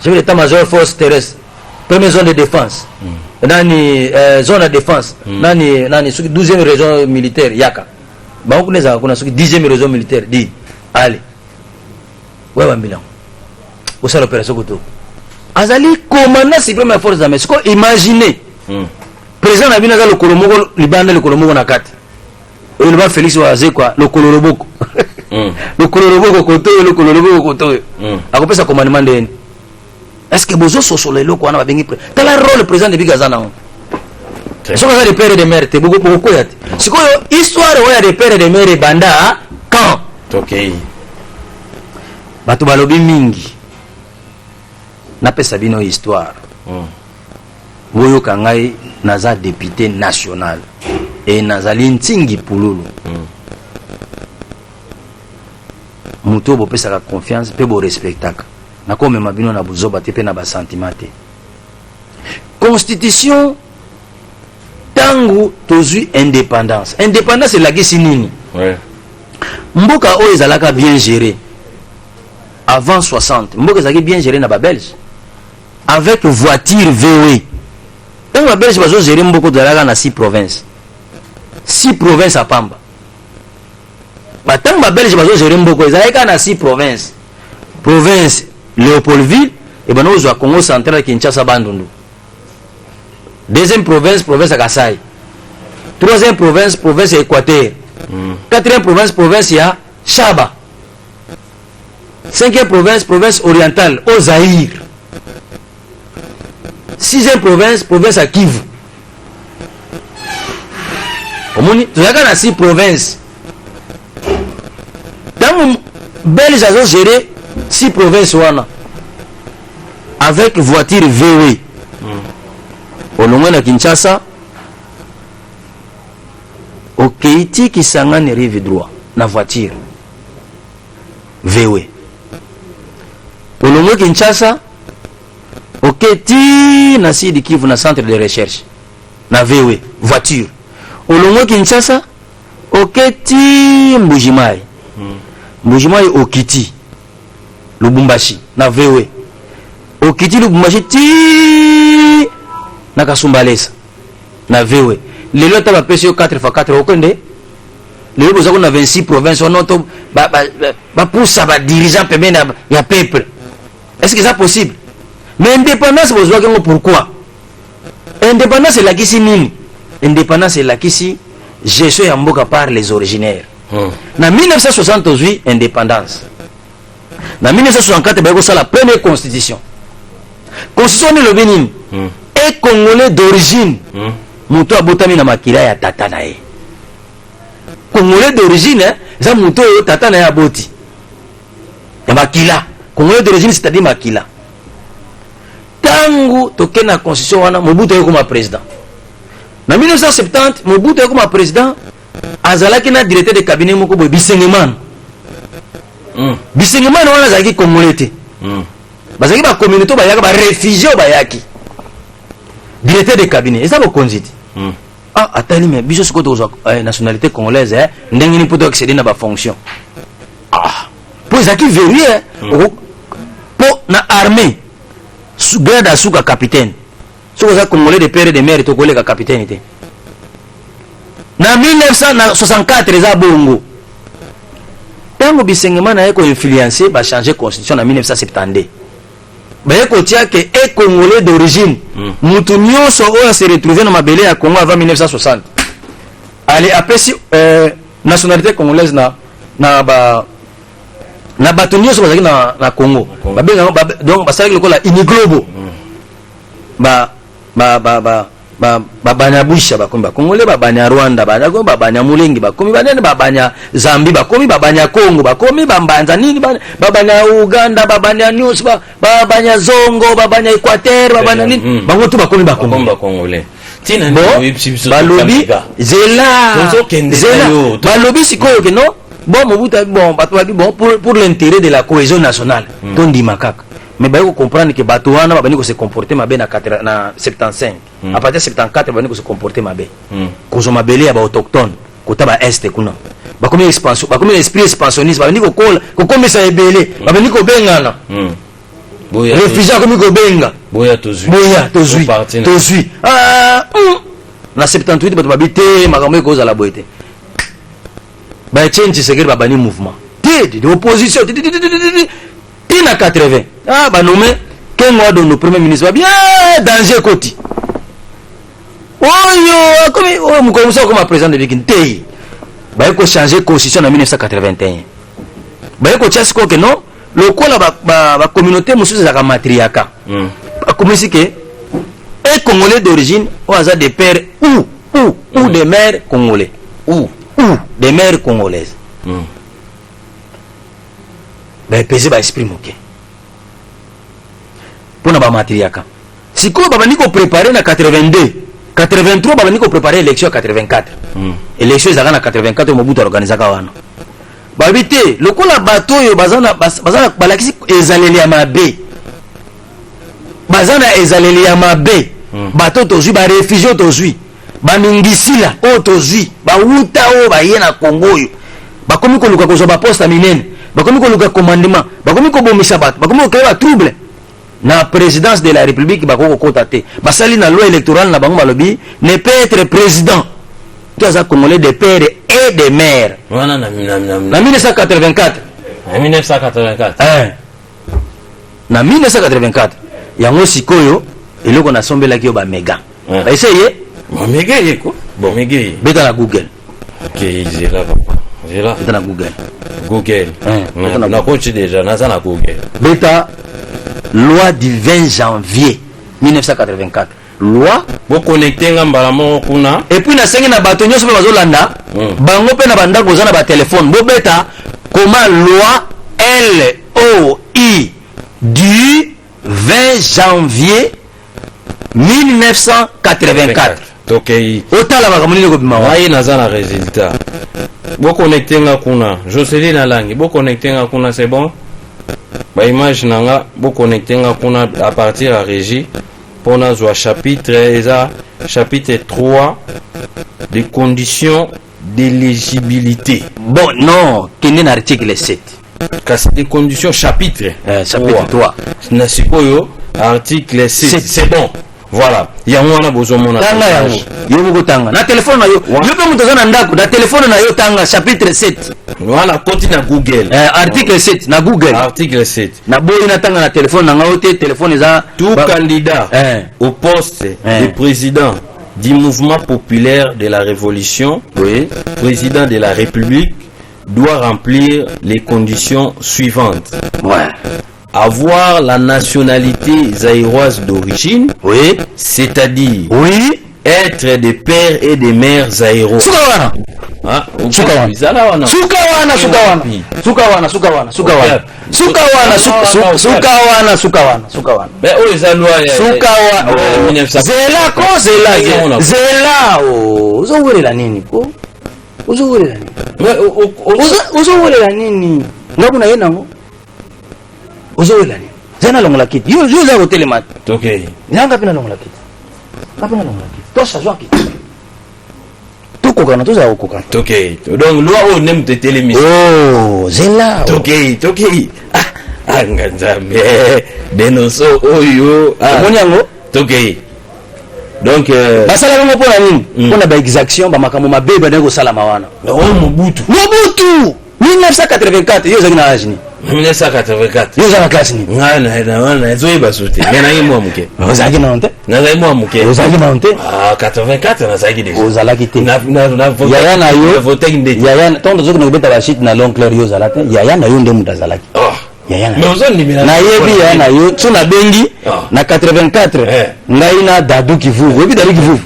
chef de l'état-major force terrestre première zone de défense nani zone de défense nani suki 12e région militaire yaka ba kuneza kuna suki 10e région militaire di allez ouais bambila au sein l'opération koto azali commandant suprême des forces armées ko imaginez président na bina za le kolomoko libanda le kolomoko na kati il va Félix Oazé quoi le koloroboko le koloroboko koto le koloroboko koto akopesa commandement ndeni est-ce que bozo soso lelo ko na bengi tala rôle président de bigazana on so ka de père de mère te beaucoup yat siko histoire oya de père de mère banda quand okay bato balobi mingi napesa bino histoire boyoka ngai naza député national et nazali ntingi pululu muto bopesaka confiance pe bo respectaka nakomema bino na buzoba te pe na basentiment te constitution tangu tozwi indépendance elakisi nini mboka oyo ezalaka bien géré avant 60 mboka ezalaki bien géré na babelge avec voiture VW ntango babelge bazogéré mboka ozalaka na 6 provinces à pamba batango babelge bazogéré mboka ezalaka na 6 provinces province Léopoldville et bana ozwa Congo central Kinshasa bandundu deuxième province ya Kasai troisième province ya Équateur quatrième province ya Chaba cinquième province orientale au Zaïre sixième province ya Kivu omoni tozalaka na 6 provinces ntango belge azogéré 6 provinces wana avec voiture VW olongwe na Kinshasa okeiti Kisangani rive droit na voiture VW olongwe Kinshasa oketi na Sud Kivu na centre de recherche na VW voiture olongwe Kinshasa oketi Mbujimai okiti Lubumbashi na VW okiti Lubumbashi ti na Kasumbalesa na VW lelo ata bapesi yo 4x4 okende lelo bozako na 26 provinces onoto bapusa badirigeant pembeni ya peuple. Est-ce que c'est possible? Mais indépendance bozwaki yango pourquoi? Indépendance elakisi nini? Indépendance elakisi gestion ya mboka par les originaires. Na 1968 indépendance. Na 1964 bayako sala la première constitution. Constitution ni lobi nini? Et Congolais d'origine. Muto abotami na makila ya tata na ye. Congolais d'origine, ça muto yo tata na ya boti. Ya makila. Congolais d'origine c'est-à-dire makila. Tangu toke na constitution wana Mobutu yo comme président. Na 1970 Mobutu yo comme président azalaki na directeur de cabinet moko boy Bisengemano. Bisengemano wana azalaki Congolais te. Bazaki ba communauté ba yaka ba réfugié ba yaki. Directeur de cabinet, et ça vous conduit. Ah, attendez, mais biso ce côté nationalité congolaise, ndenge ni poto accéder na ba fonction. Ah, pour ça qui verrouille, pour na armée, sous grade à sous capitaine. Ce que ça congolais de père et de mère to collègue à capitaine était. Na 1964 za bongo. Tango Bisengemana eko influencé ba changer constitution en 1972. Baye kotia que est congolais d'origine. Mutu nyonso oyo se retrouver na mabele ya Congo avant 1960. Allez apesi nationalité congolaise na bato nyonso bazaki na Congo. Babenga donc basali lokola iniglobo. Babanya busha bakomi bakongole babanya Rwanda babanya Mulengi bakomi banene babanya Zambie bakomi babanya Congo bakomi bambanza nini babanya Uganda babanya News babanya Zongo babanya Equateur babanya nini bango tu bakomi bakongole tina balobi zela balobi sikoyo ke no bon Mobutu bon bato bon pour l'intérêt de la cohésion nationale tondi makaka. Mais il faut comprendre que Batouana va se comporter ma na 75. À partir de 74, va se comporter ma Quand on m'a belé à autochtone, côté ba est kuna. Ba comme expansion, ba comme esprit expansionniste, ba venir ko comme ça belé, ba venir ko bengana. Boya. Réfugié comme ko benga. Boya tozui. Ah, na 78 ba bité makambo ko za la boité. Ba change secret ba bani mouvement. De opposition. Na 80 ah bah nommé Kengo de nos premier ministre va bien danger côté oyo comme on commence comme président de l'Église bah il faut changer constitution en 1981 bah il faut changer que non lokola ba communauté mosusu ezaka matriaka bakomisi ke un Congolais d'origine ou hasard des pères ou des mères congolais ou des mères congolaises baepese baesprit moke mpona bamatriaka sikoyo babandi koprépare na 82 83 babandi koprépare élection ya 84 élection ezalaka na 84 mobutu aorganizaka wana babi te lokola bato oyo balakisi ezaleli ya mabe baza na ezaleli ya mabe bato tozwi barefugie tozwi bamingisila oyo tozwi bawuta oyo baye na kongo oyo bakomi koluka kozwa baposte minene bakomi koluka commandement bakomi kobomisa bato bakomi kokeye batrouble na présidence de la république bako kokota te basali na loi électorale na bango balobi ne peut être président to aza congolais de père et de mère wana na 1984 na 1984 yango sikoyo eloko nasombelaki yo bamega baeseye bamega yeko bomege beta na google zela papa zela beta na google na coach déjà naza na google beta loi du 20 janvier 1984 loi boconnecte nga mbala moko kuna et puis nasengi na bato nyonso mpe bazolanda bango mpe na bandako oza na batelefone bobeta koma loi LOI du 20 janvier 1984 tokei otala makambo nini kobima waye naza na résultat boconnecte nga kuna Jocelyn Alangi boconnecte nga kuna c'est bon baimage nanga boconnecte nga kuna à partir ya régie mpona zwa chapitre eza chapitre 3 des conditions d'éligibilité. Bon, non, quel est l'article 7? Kasi des conditions chapitre. Chapitre 3. Nasikoyo, article 7. C'est bon. Voilà. Yango wana bozomona. Tanga yango. Yobo tanga. Na téléphone na yo. Yo pe muto na ndako, na téléphone na yo tanga chapitre 7. Voilà, continue na Google. Article 7 na Google. Article 7. Na boyi na tanga na téléphone na ngaote téléphone za tout candidat au poste de président du mouvement populaire de la révolution, président de la République, doit remplir les conditions suivantes. Avoir la nationalité zaïroise d'origine, c'est-à-dire être des pères et des mères zaïrois. Zena longola kiti. Yo za hotel mat. Okay. Nyanga pina longola kiti. Kapina longola kiti. Tosha zwa kiti. Tukokana toza okokana. Okay. Donc loi o nem te télémis. Oh, zela. Okay. Ah, nganzambe. Denoso oyo. Monyango. Okay. Donc basala ngo pona nini? Pona ba exaction ba makambo mabeba ndeko sala mawana. O Mobutu. 1984 yo zaki na ajini. 1984 yo zaka classe ni na zoiba sote ngena ngi mwamuke ozaki na onte na mwamuke ozaki na onte 84 na zaki déjà ozalaki te na yaya na yo vote ndeti yaya tondo zoki ngobeta ba shit na long clair yo zalate yaya na yo nde mutazalaki yaya na ozoni na yebi yaya na yo tuna bengi na 84 ngai na Dadu Kivuvu webi Dadu Kivuvu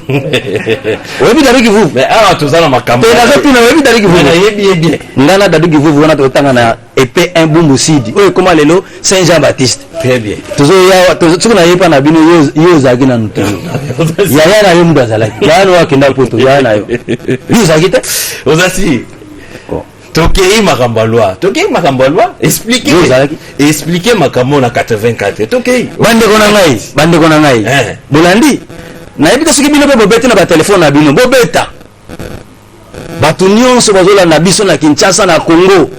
webi Dadu Kivuvu mais tozala makambo na zopi na webi Dadu Kivuvu na yebi ngana Dadu Kivuvu wana totanga na épée un bumbu sidi oyo comment lelo Saint Jean Baptiste très bien tozo ya tozo na yepa na bino yo zaki na ntu yaya na yo mbazalaki yaya no akenda poto yaya na yo yo zaki te ozasi tokei makambo loi expliquer makambo na 84 tokei bande kona ngai bolandi na yebita soki bino pe bobeta na ba telefone na bino bobeta bato nyonso bazolanda biso na Kinshasa na Congo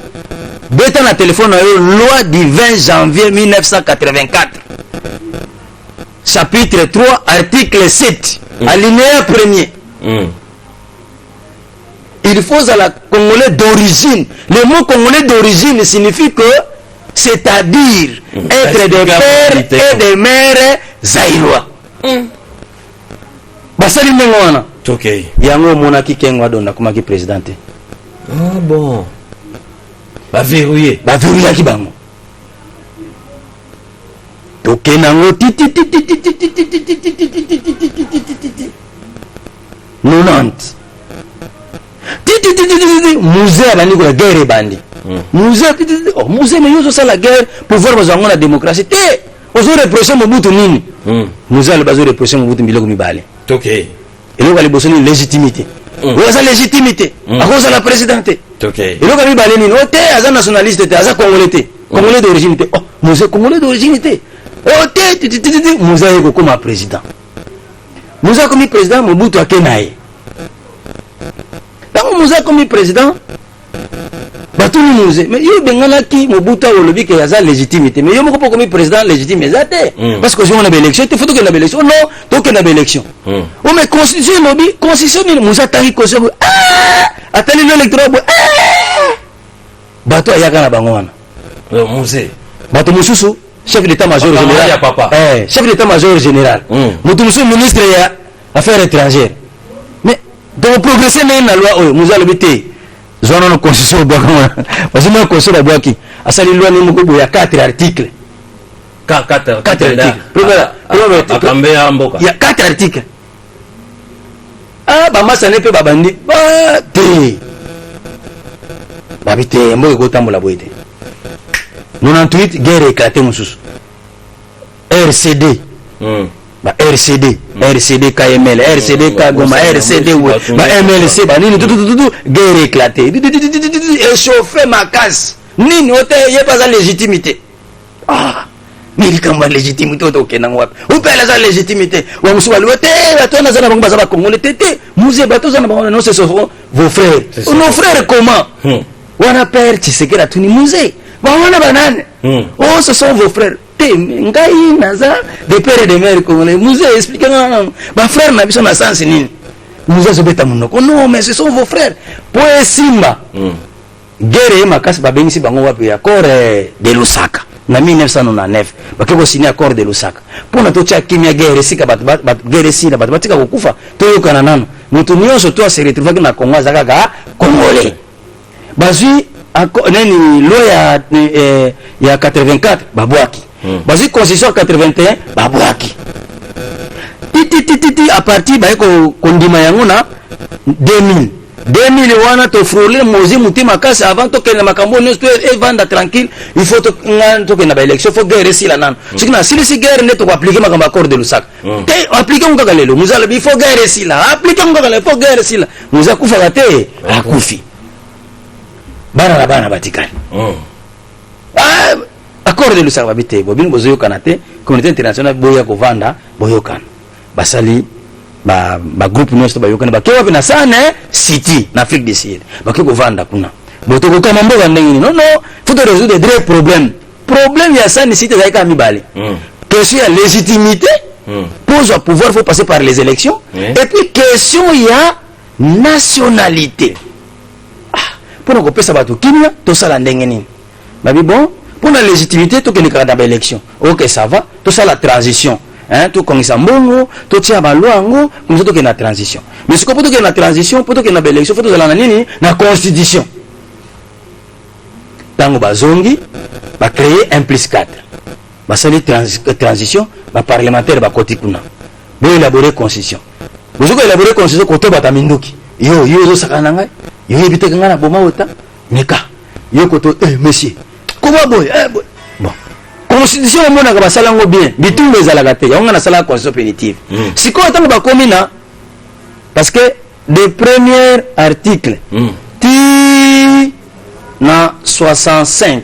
beta na telefone na yo loi du 20 janvier 1984 chapitre 3 article 7 alinéa 1er il faut à la Congolais d'origine. Le mot Congolais d'origine signifie que c'est-à-dire être des pères et des mères zaïrois. Basali mengwana. Okay. Yango monaki kengwa dona kumaki présidente. Ah bon. Ba verrouiller ki bango. tokenango 90 musée abandi kola guerre ebandi musée mais yozo sala guerre pouvoir bazango na démocratie te ozo répression Mobutu nini musée ale bazo répression Mobutu biloko mibale toke eloko aliboso ni légitimité oyo aza légitimité akoza la présidente toke eloko mibale nini o te aza nationaliste te aza congolais te congolais d'origine te oh musée congolais d'origine te o te musée ayeko koma président musée akomi président Mobutu akena ye ntango musée akomi président batuni musée mais yo benganaki Mobutu olobi ke aza légitimité mais yo moko mpo komi président légitime eza te parce que ozongo na baélection te fo tokende na baélection non tokende na baélection o mais constitution elobi constitution nini musée atangi constitution atali lo électoral bo bato ayaka na bango wana musée bato mosusu chef d'état-major général chef d'état-major général moto mosusu ministre ya affaires étrangères mais donc progresser ndenge na loi oyo musée alobi te zwana na constitution obwaka wana parce que na constitution abwaki asali loi ni moko boya 4 articles 4 articles akambe ya mboka ya 4 articles bamasane mpe babandi te babi te mboka ekotambola boye te 98 guerre éclaté mosusu RCD RCD KML RCD Kagoma RCD MLC nini tout guerre éclaté échauffé makasi nini ote yeba za légitimité mais likamba légitimité otokena ngwapi upela za légitimité wa musuba lote batona za na bango baza ba congolais tete musée bato za na bango non ce sont vos frères nos frères comment wana père Tshisekedi atuni musée wana banane oh ce sont vos frères ngai naza de père et de mère congolais musée expliquer non ba frère na biso na sens nini musée zobeta munoko non mais ce sont vos frères po simba guerre makasi babengisi bango wapi accord de Lusaka na 1999 bakeko signer accord de Lusaka pona to cha kimia guerre sika bat guerre sina bat batika kokufa to yokana nano mutu nyonso to se retrouver na Congo azaka congolais bazui nani loi ya 84 babwaki bazui constitution 81 babwaki titi à partir ba ko kondima yango na 2000 wana to frôler mozi mutima kasi avant to kena makambo nyonso to evanda tranquille il faut to ngana to kena ba élection faut guerre si la nan siki na si guerre ne to appliquer makambo accord de Lusaka te appliquer ngaka lelo muzala il faut guerre si la appliquer ngaka lelo faut guerre si la muza kufa te akufi bana batikali accord de Lusaka babite bobini bozoyo kanate communauté internationale boya kovanda boyokana basali ba groupe nyonso bayokana bakewa pena sana city na Afrique du Sud bakeko vanda kuna botoko kama mboka ndenge non faut résoudre des problèmes ya sana city zaika mibale question ya légitimité pose au pouvoir faut passer par les élections et puis question ya nationalité pour nous pesa bato kimia to sala ndenge nini babi bon pour la légitimité to kene kada ba élection OK ça va to sala transition tout comme ça mbongo to tia ba loango comme ça to kene transition mais ce que pour to kene transition pour to kene ba élection faut to sala nini na constitution tango bazongi ba créer 1+4 ba sali transition ba parlementaire ba koti kuna bo élaborer constitution bo ko élaborer constitution ko to bata minduki yo zo sakana ngai yo ebite ngana boma ota nika yo koto monsieur comment boy bon constitution mona ka basala ngo bien bitumbe ezalaka te yango na sala constitution punitive siko tango bakomina parce que des premiers articles ti na 65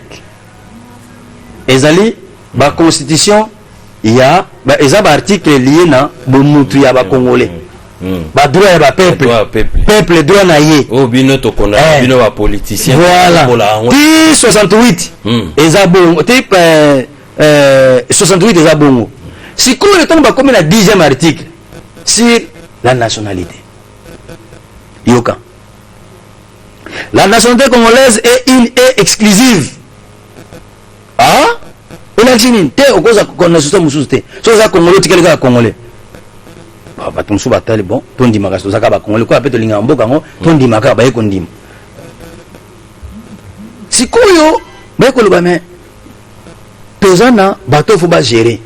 ezali ba constitution ya ba eza ba article lié na bomutu ya ba congolais ba droit ya ba peuple droit na ye o bino to kona bino ba politicien voilà ti 68 eza bongo ti 68 eza bongo sikoyo le temps ba comme na 10e article sur la nationalité yoka la nationalité congolaise est exclusive elakini te okoza kona susa mususu te so za congolais tikali ka congolais bato mosusu batali bon tondimaka tozaka bakongole koya mpe tolingaka mboka yango tondimaka baye kondima sikoyo baye koloba me toza na bato fo bagere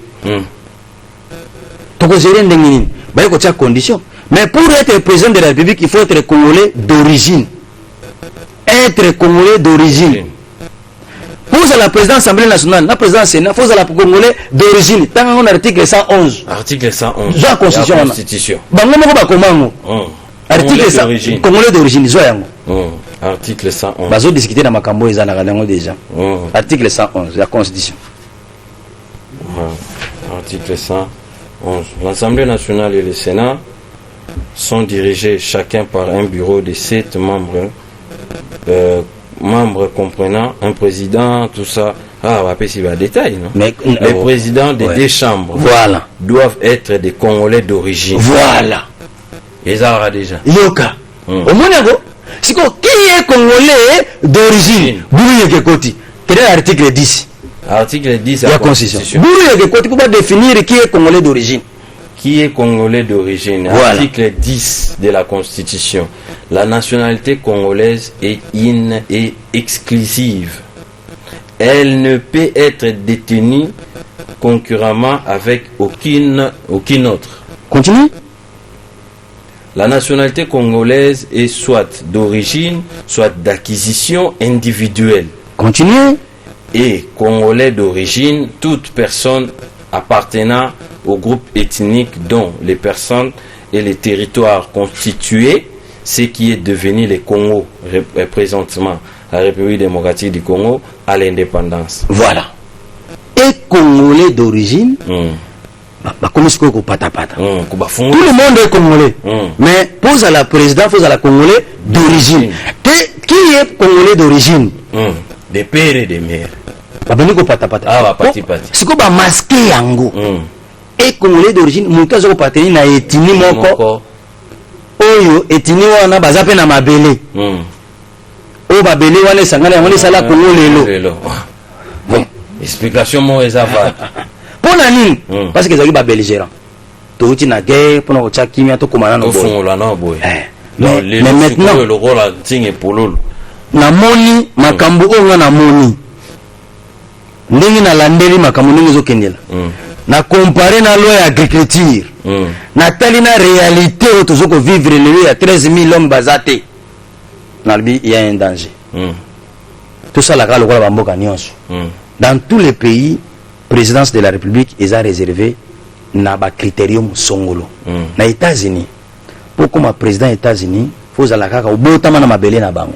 tokozere ndenge nini baye kotia condition. Mais pour être président de la République, il faut être congolais d'origine. Être congolais d'origine. Pour la présidence de l'Assemblée nationale, la présidence du Sénat, il faut être congolais d'origine. Tant qu'on a l'article 111. Article 111. La constitution. Article 111. Congolais d'origine. Article 111. Bazo discuter dans ma cambo ils en ont déjà. Article 111, la constitution. Article 111. L'Assemblée nationale et le Sénat sont dirigés chacun par un bureau de 7 membres, membres comprenant un président, tout ça. Ah, on va passer le détail, non? Mais, les présidents des deux chambres, voilà, doivent être des Congolais d'origine. Voilà. Ils auront déjà. Yoka. Au Monaco, c'est quoi? Qui est Congolais d'origine? Bouye Gekoti. Quel est l'article 10? Article 10 de la Constitution. Bouye Gekoti pour définir qui est Congolais d'origine. Qui est Congolais d'origine? Voilà. Article 10 de la Constitution. La nationalité congolaise est in et exclusive. Elle ne peut être détenue concurremment avec aucune autre. Continue. La nationalité congolaise est soit d'origine, soit d'acquisition individuelle. Continue. Et Congolais d'origine, toute personne appartenant au groupe ethnique dont les personnes et les territoires constitués, ce qui est devenu le Congo présentement, la République démocratique du Congo, à l'indépendance. Voilà. Et Congolais d'origine, comme ce qu'on pata. Tout le monde est Congolais. Mais pour la présidence, il faut la Congolais d'origine. Qui est Congolais d'origine? Des pères et des mères. C'est qu'on va masquer yango. Et Congolais d'origine, mon cas, je vais partir na etini moko. Oyo etini wana bazape na mabele. O babele wana sangana wana sala Congo lelo. Explication mo ezava. Pona nini? Parce que ezali ba belgérant. Touti na guerre pona ko tcha kimia to komana no boy. Fongola na boy. Mais maintenant le rôle a tinge pololo. Na moni makambo onga na moni. Ndenge na landeli makambo ndenge zo kendela. Na comparer na loi agriculture. Na tali na réalité où toujours que vivre le ya 13 000 hommes bazaté. Na il y a un danger. Tout ça la kala ba mboka nyonso. Dans tous les pays, présidence de la République est réservée na ba critérium songolo. Na États-Unis, pour comme président États-Unis, faut la kaka obotama na mabele na bango.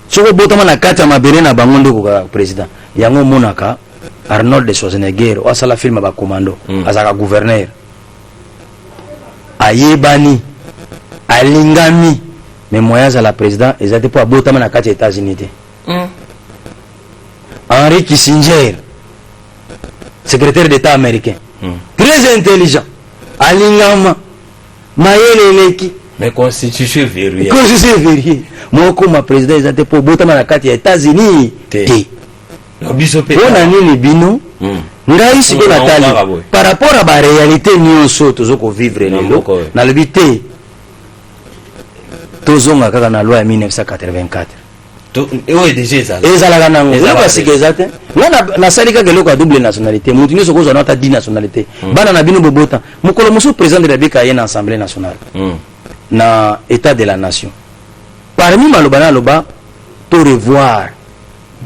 Soko botama na kati ya mabele na bango ndeko ka président. Yango monaka Arnold Schwarzenegger ou asala film ba commando, azaka gouverneur. Ayebani, alingami, mais moyens à la président, ils étaient pour abotama na kati ya États-Unis. Henry Kissinger, secrétaire d'État américain, très intelligent, alingama, mayeleleki. Mais constitution verrouillée. Constitution verrouillée. Moi, comme président, ils étaient pour abotama na kati ya États-Unis. On a mis les binos. Par rapport à la réalité, nous sommes vivre dans le but. Nous sommes dans la loi 1984. Oui, déjà ça. Et ça la gagne. Parce que ça, na salika que l'on a double nationalité. Nous tenons ce qu'on a dit nationalité. Bana na bino bobota. Mon colomoso président de la République a une assemblée nationale. Na état de la nation. Parmi malobana loba pour revoir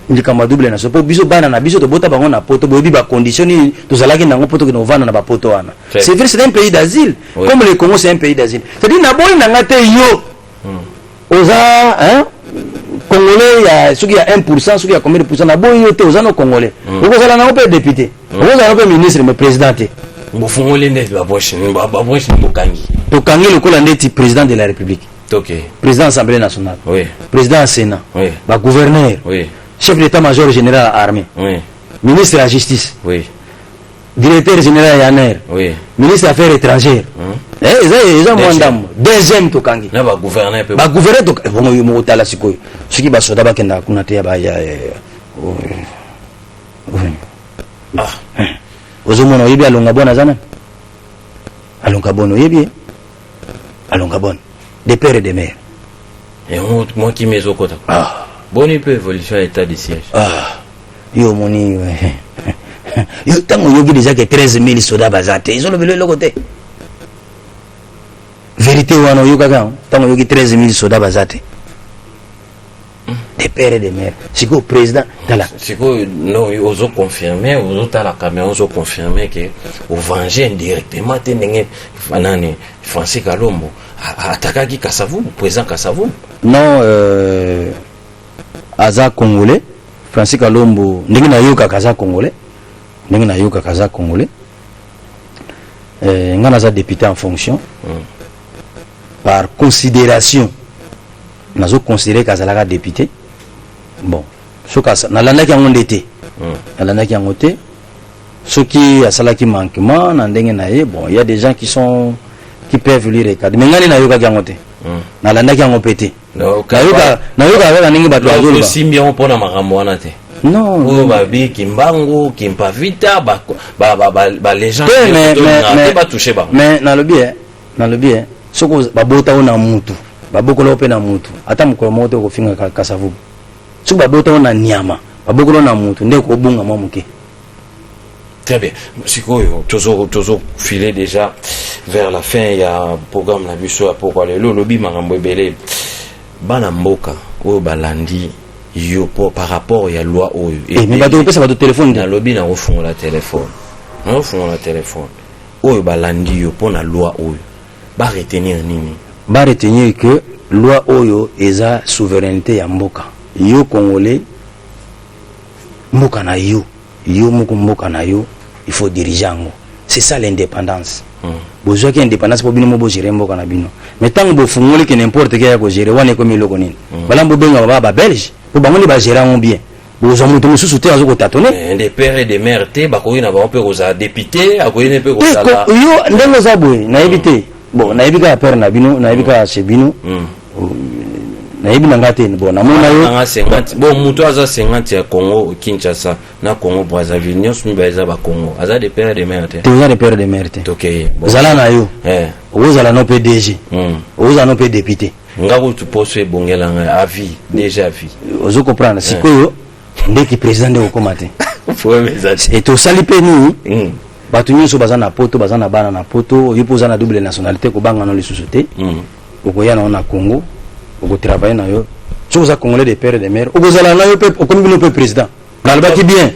ndikama double nation. Pour biso bana na biso to bota bango na poto bobi ba conditioni to zalaki na poto que no vana na ba poto wana. C'est vrai, c'est un pays d'asile. Comme le Congo c'est un pays d'asile. C'est-à-dire na boy na ngate yo. Oza hein Congolais, il y a 1%, il y a combien de pourcents? Il y a des Congolais. Vous avez un député, vous avez un ministre, mais président. Vous avez un président de la République, président de l'Assemblée nationale, président du Sénat, gouverneur, chef d'état-major général à l'armée, ministre de la justice, directeur général de l'ANR, ministre des Affaires étrangères. Deuxième tokangi. Là, gouverneur peut. Gouverneur donc bon yo mo tala sikoyo. Ce qui va soda ba kenda kuna te ba ya. Ozomona yebi alonga bona zana. Alonga bono yebi. Alonga bon. Des pères et des mères. Et moi qui mes okota. Bonne évolution à l'état de siège. Yo moni Yo tango yogi déjà que 13 000 soldats bazate. Ils ont le côté. Vérité wana yoga kan tango yogi 13 000 soldats bazate. Des pères et des mères. C'est quoi président là? C'est quoi non ils ont confirmé, ils ont à la caméra ils ont confirmé que au venger indirectement tenenge fanane Francis Kalombo attaquaki Kasavu, président Kasavu. Non aza congolais. Francis Kalombo ndenge na yoka kaza congolais. Ndenge na yoka kaza congolais. Ngana za député en fonction. Par considération nazo considérer kazalaka député. Bon, ce cas na landa ki ngonde te. Na landa ki ngote. Ce qui a sala ki manquement na ndenge na ye, bon, il y a des gens qui peuvent lui regarder. Mais ngani na yoka ki ngote. Na landa ki ngopete. Na yoka avec ndenge bato azolo. Si bien pona makambo wana te. Non. Ou babi kimbango, kimpavita ba les gens mais ba toucher ba. Mais na le bien, soko babota ona mutu. Babokolo pe na mutu. Ata mukolo moto ko finga Kasavu. Soko babota ona nyama. Babokolo na mutu ndeko bunga mamuke. Très bien. Sikoyo toujours filer déjà vers la fin, il y a un programme la biso pourquoi le lobby marambo ebele bana mboka oyo balandi yo par rapport à la loi oyo mais bato pesa bato téléphone na lobby na ofungola téléphone oyo balandi yo pour la loi oyo ba retenir nini ba retenir que loi oyo eza souveraineté ya mboka yo congolais mboka na yo moko mboka na yo il faut diriger ngo c'est ça l'indépendance. Besoin qu'il y ait indépendance pour bien gérer mboka na bino. Mais tant que vous fungoli que n'importe qui a gérer wane comme le connaît. Bala mbobenga baba belge pour bangoni ba gérer on bien. Vous avez mutu sous terre azoko tâtonner. Des pères et des mères te ba ko ina ba pe ko za député a ko ina pe ko za la. Yo ndengo za boy na éviter. Bon na éviter père na bino na éviter chez bino. Na yebi nanga te bon na mona yo nanga 50 bon mutu aza 50 ya Congo Kinshasa na Congo Brazzaville nyos mi baza ba Congo aza des pères et des mères te te des pères et des mères te OK zala na yo ozala no PDG ozala no pe député ngako tu poso ebongela nga avis déjà vie ozo comprendre sikoyo ndeki président de komate faut message et to salipe ni batu nyonso baza na poto baza na bana na poto yo poza na double nationalité ko banga no lisusu te okoya na Congo au travail na yo chose à congolais des pères et des mères au gozala na yo pe comme bino pe président nalba ki bien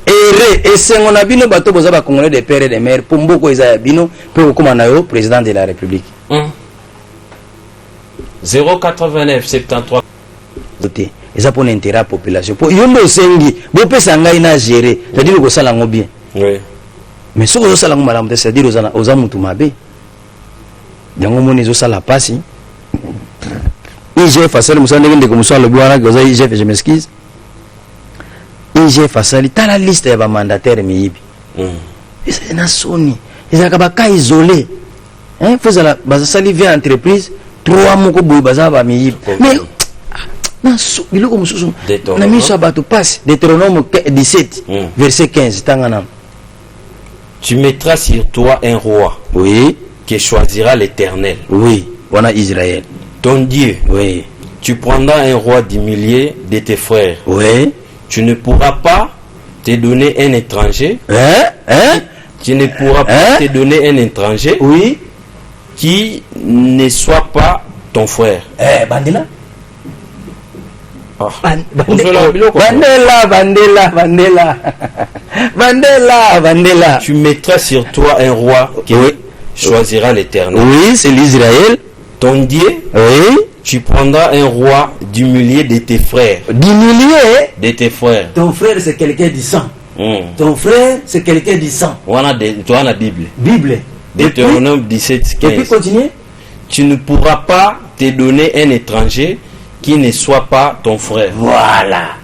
et sengo na bino bato boza ba congolais des pères et des mères pour mboko eza ya bino pe ko na yo président de la république 089 73 côté eza pour l'intérêt population pour yondo sengi bo pesa ngai na gérer c'est-à-dire ko sala ngo bien oui mais ce que sala ngo malamu c'est-à-dire oza mutu mabe yango moni zo sala pasi IGF Fasali Moussa Ndenge Moussa le Bouara Goza IGF je m'excuse IGF Fasali t'as la liste des mandataires miyibi c'est na soni ils ont pas isolé hein faut ça la sali via entreprise 3 moko boy baza ba miyibi mais na so biloko mususu na miso bato passe Deutéronome 17 verset 15 tangana tu mettras sur toi un roi oui qui choisira l'Éternel oui wana Israël ton Dieu, oui. Tu prendras un roi du millier de tes frères. Oui. Tu ne pourras pas te donner un étranger. Tu ne pourras pas te donner un étranger. Oui. Qui ne soit pas ton frère. Bandela. Bandela. Tu mettras sur toi un roi qui choisira l'Éternel. Oui, c'est l'Israël. Ton Dieu, oui. Tu prendras un roi du millier de tes frères. Du millier de tes frères. Ton frère, c'est quelqu'un du sang. Ton frère, c'est quelqu'un du sang. Tu as la Bible. Bible. Deutéronome 17, 15. Et puis continuer. Tu ne pourras pas te donner un étranger qui ne soit pas ton frère. Voilà.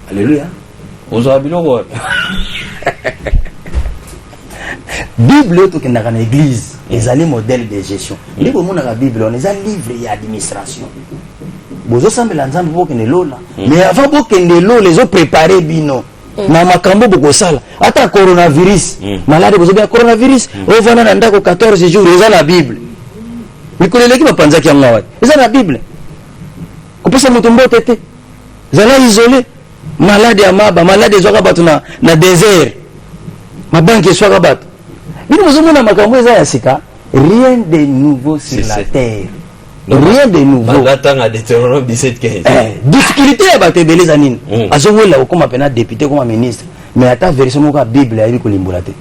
Alléluia. Bible tout que dans l'église les allés modèles de gestion les comme on a la Bible on les a livre et administration bozo sambela nzambe pour que ne lola mais avant pour que ne lola les ont préparé bino na makambo boko sala ata coronavirus malade bozo bien coronavirus on va na ndako 14 jours ils ont la Bible mikoleleki bapanza ki ngawat ils ont la Bible ko pesa mutombo tete zala isolé malade ya maba malade ezwaka bato na désert mabanki eswaka bato bino bozomona makambo eza ya sika rien de nouveau sur la terre rien de nouveau balatanga Deutéronome 17:15 difficulté ya bato ebele eza nini azowela okoma pena député koma ministre mais ata version moko ya bible ayebi kolimbola te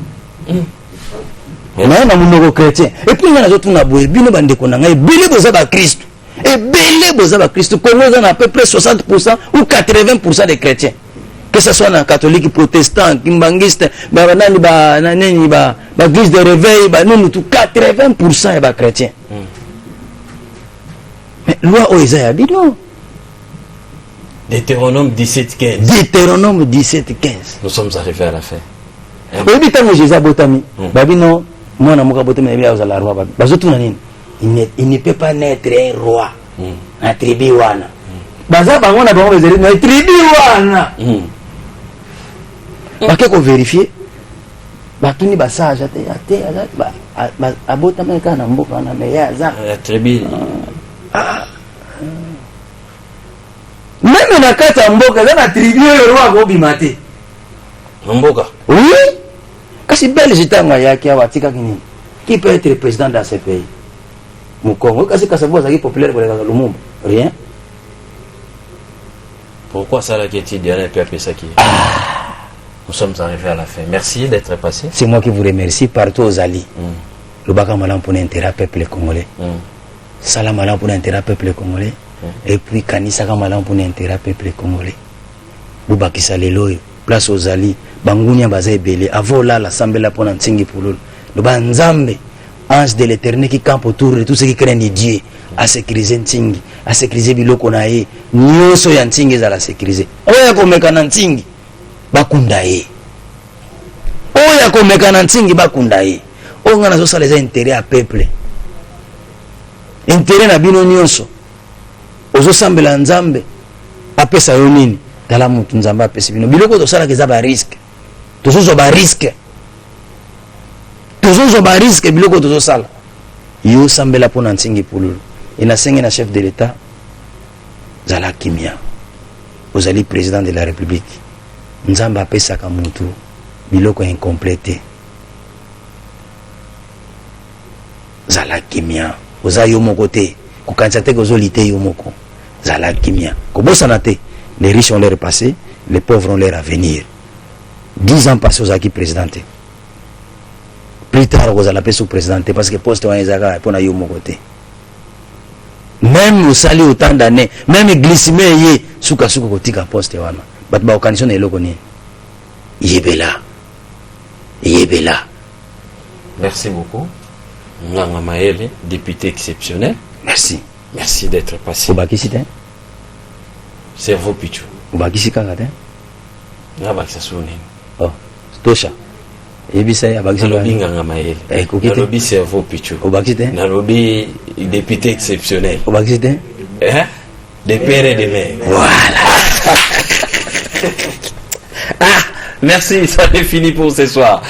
naye na monoko chrétien epuis nga nazotuna boye bino bandeko na ngai ebele boza bakristu ebele boza bakristu kongo eza na à peu près 60% ou 80% de chrétiens que ce soit na catholique protestant kimbangiste banani baglise de réveil banini tout 80% ya bachrétien mais loi oyo eza ya bino Deutéronome 17:15 Deutéronome 17:15 nous sommes arrivés à la fin oyebi ntango jésus abotami babino mwana moko abotami na bino azala roi bazotuna nini il ne peut pas naître un roi na tribu wana baza bango na bango bezali na tribu wana bake kovérifie batuni basage ate abotami kaka na mboka wana me ye aza tribu meme na kati ya mboka eza na tribu oyo roi akobima te mboka oui kasi belge ntango ayaki awa atikaki nini qui peut être président dans ce pays mokongo kasi kasabo azalaki populaire kolekaka lumumba rien pourquoi ça là qui est dernier peut appeler ça qui nous sommes arrivés à la fin merci d'être passé c'est moi qui vous remercie partout aux alliés le baka malam pour intérêt peuple congolais salam malam pour intérêt peuple congolais et puis kanisa ka malam pour intérêt peuple congolais bubakisa lelo place aux alliés bangunia baza ebele avola la sambela pona ntingi pululu le banzambe ange de l'éternel qui campe autour de tout ce qui craignent Dieu à sécuriser ntingi à sécuriser biloko na ye nyoso ya ntingi za la sécuriser oya komeka na ntingi bakunda ye oya komeka na ntingi bakunda ye onga nazo sala za intérêt à peuple intérêt na bino nyonso ozo sambela nzambe apesa yo nini tala mutu nzambe apesa bino biloko to sala keza ba risque tozo ba risque biloko tozo sala yo sambela pona ntingi pululu ina sengi na chef de l'état zala kimia ozali président de la république nzambe apesaka mutu biloko incomplete zala kimia oza yo moko te kokanisa te kozoli te yo moko zala kimia kobosana te les riches ont leur passé les pauvres ont leur avenir 10 ans passés ozalaki président te plus tard kozala pe sous président te parce que poste wana ezalaka mpona yo moko te même osali autant d'années même glissime ye sukasuka kotika poste wana bato baokanisi na eloko nini yebela merci beaucoup Nganga Maele député exceptionnel merci d'être passé obakisi te cerveau pichu obakisi kaka te ngabakisa suni oh tosha ebisa ya bakisi Nganga Maele nalobi cerveau pichu obakisi te nalobi député exceptionnel obakisi te de père et de mère voilà merci ça est fini pour ce soir.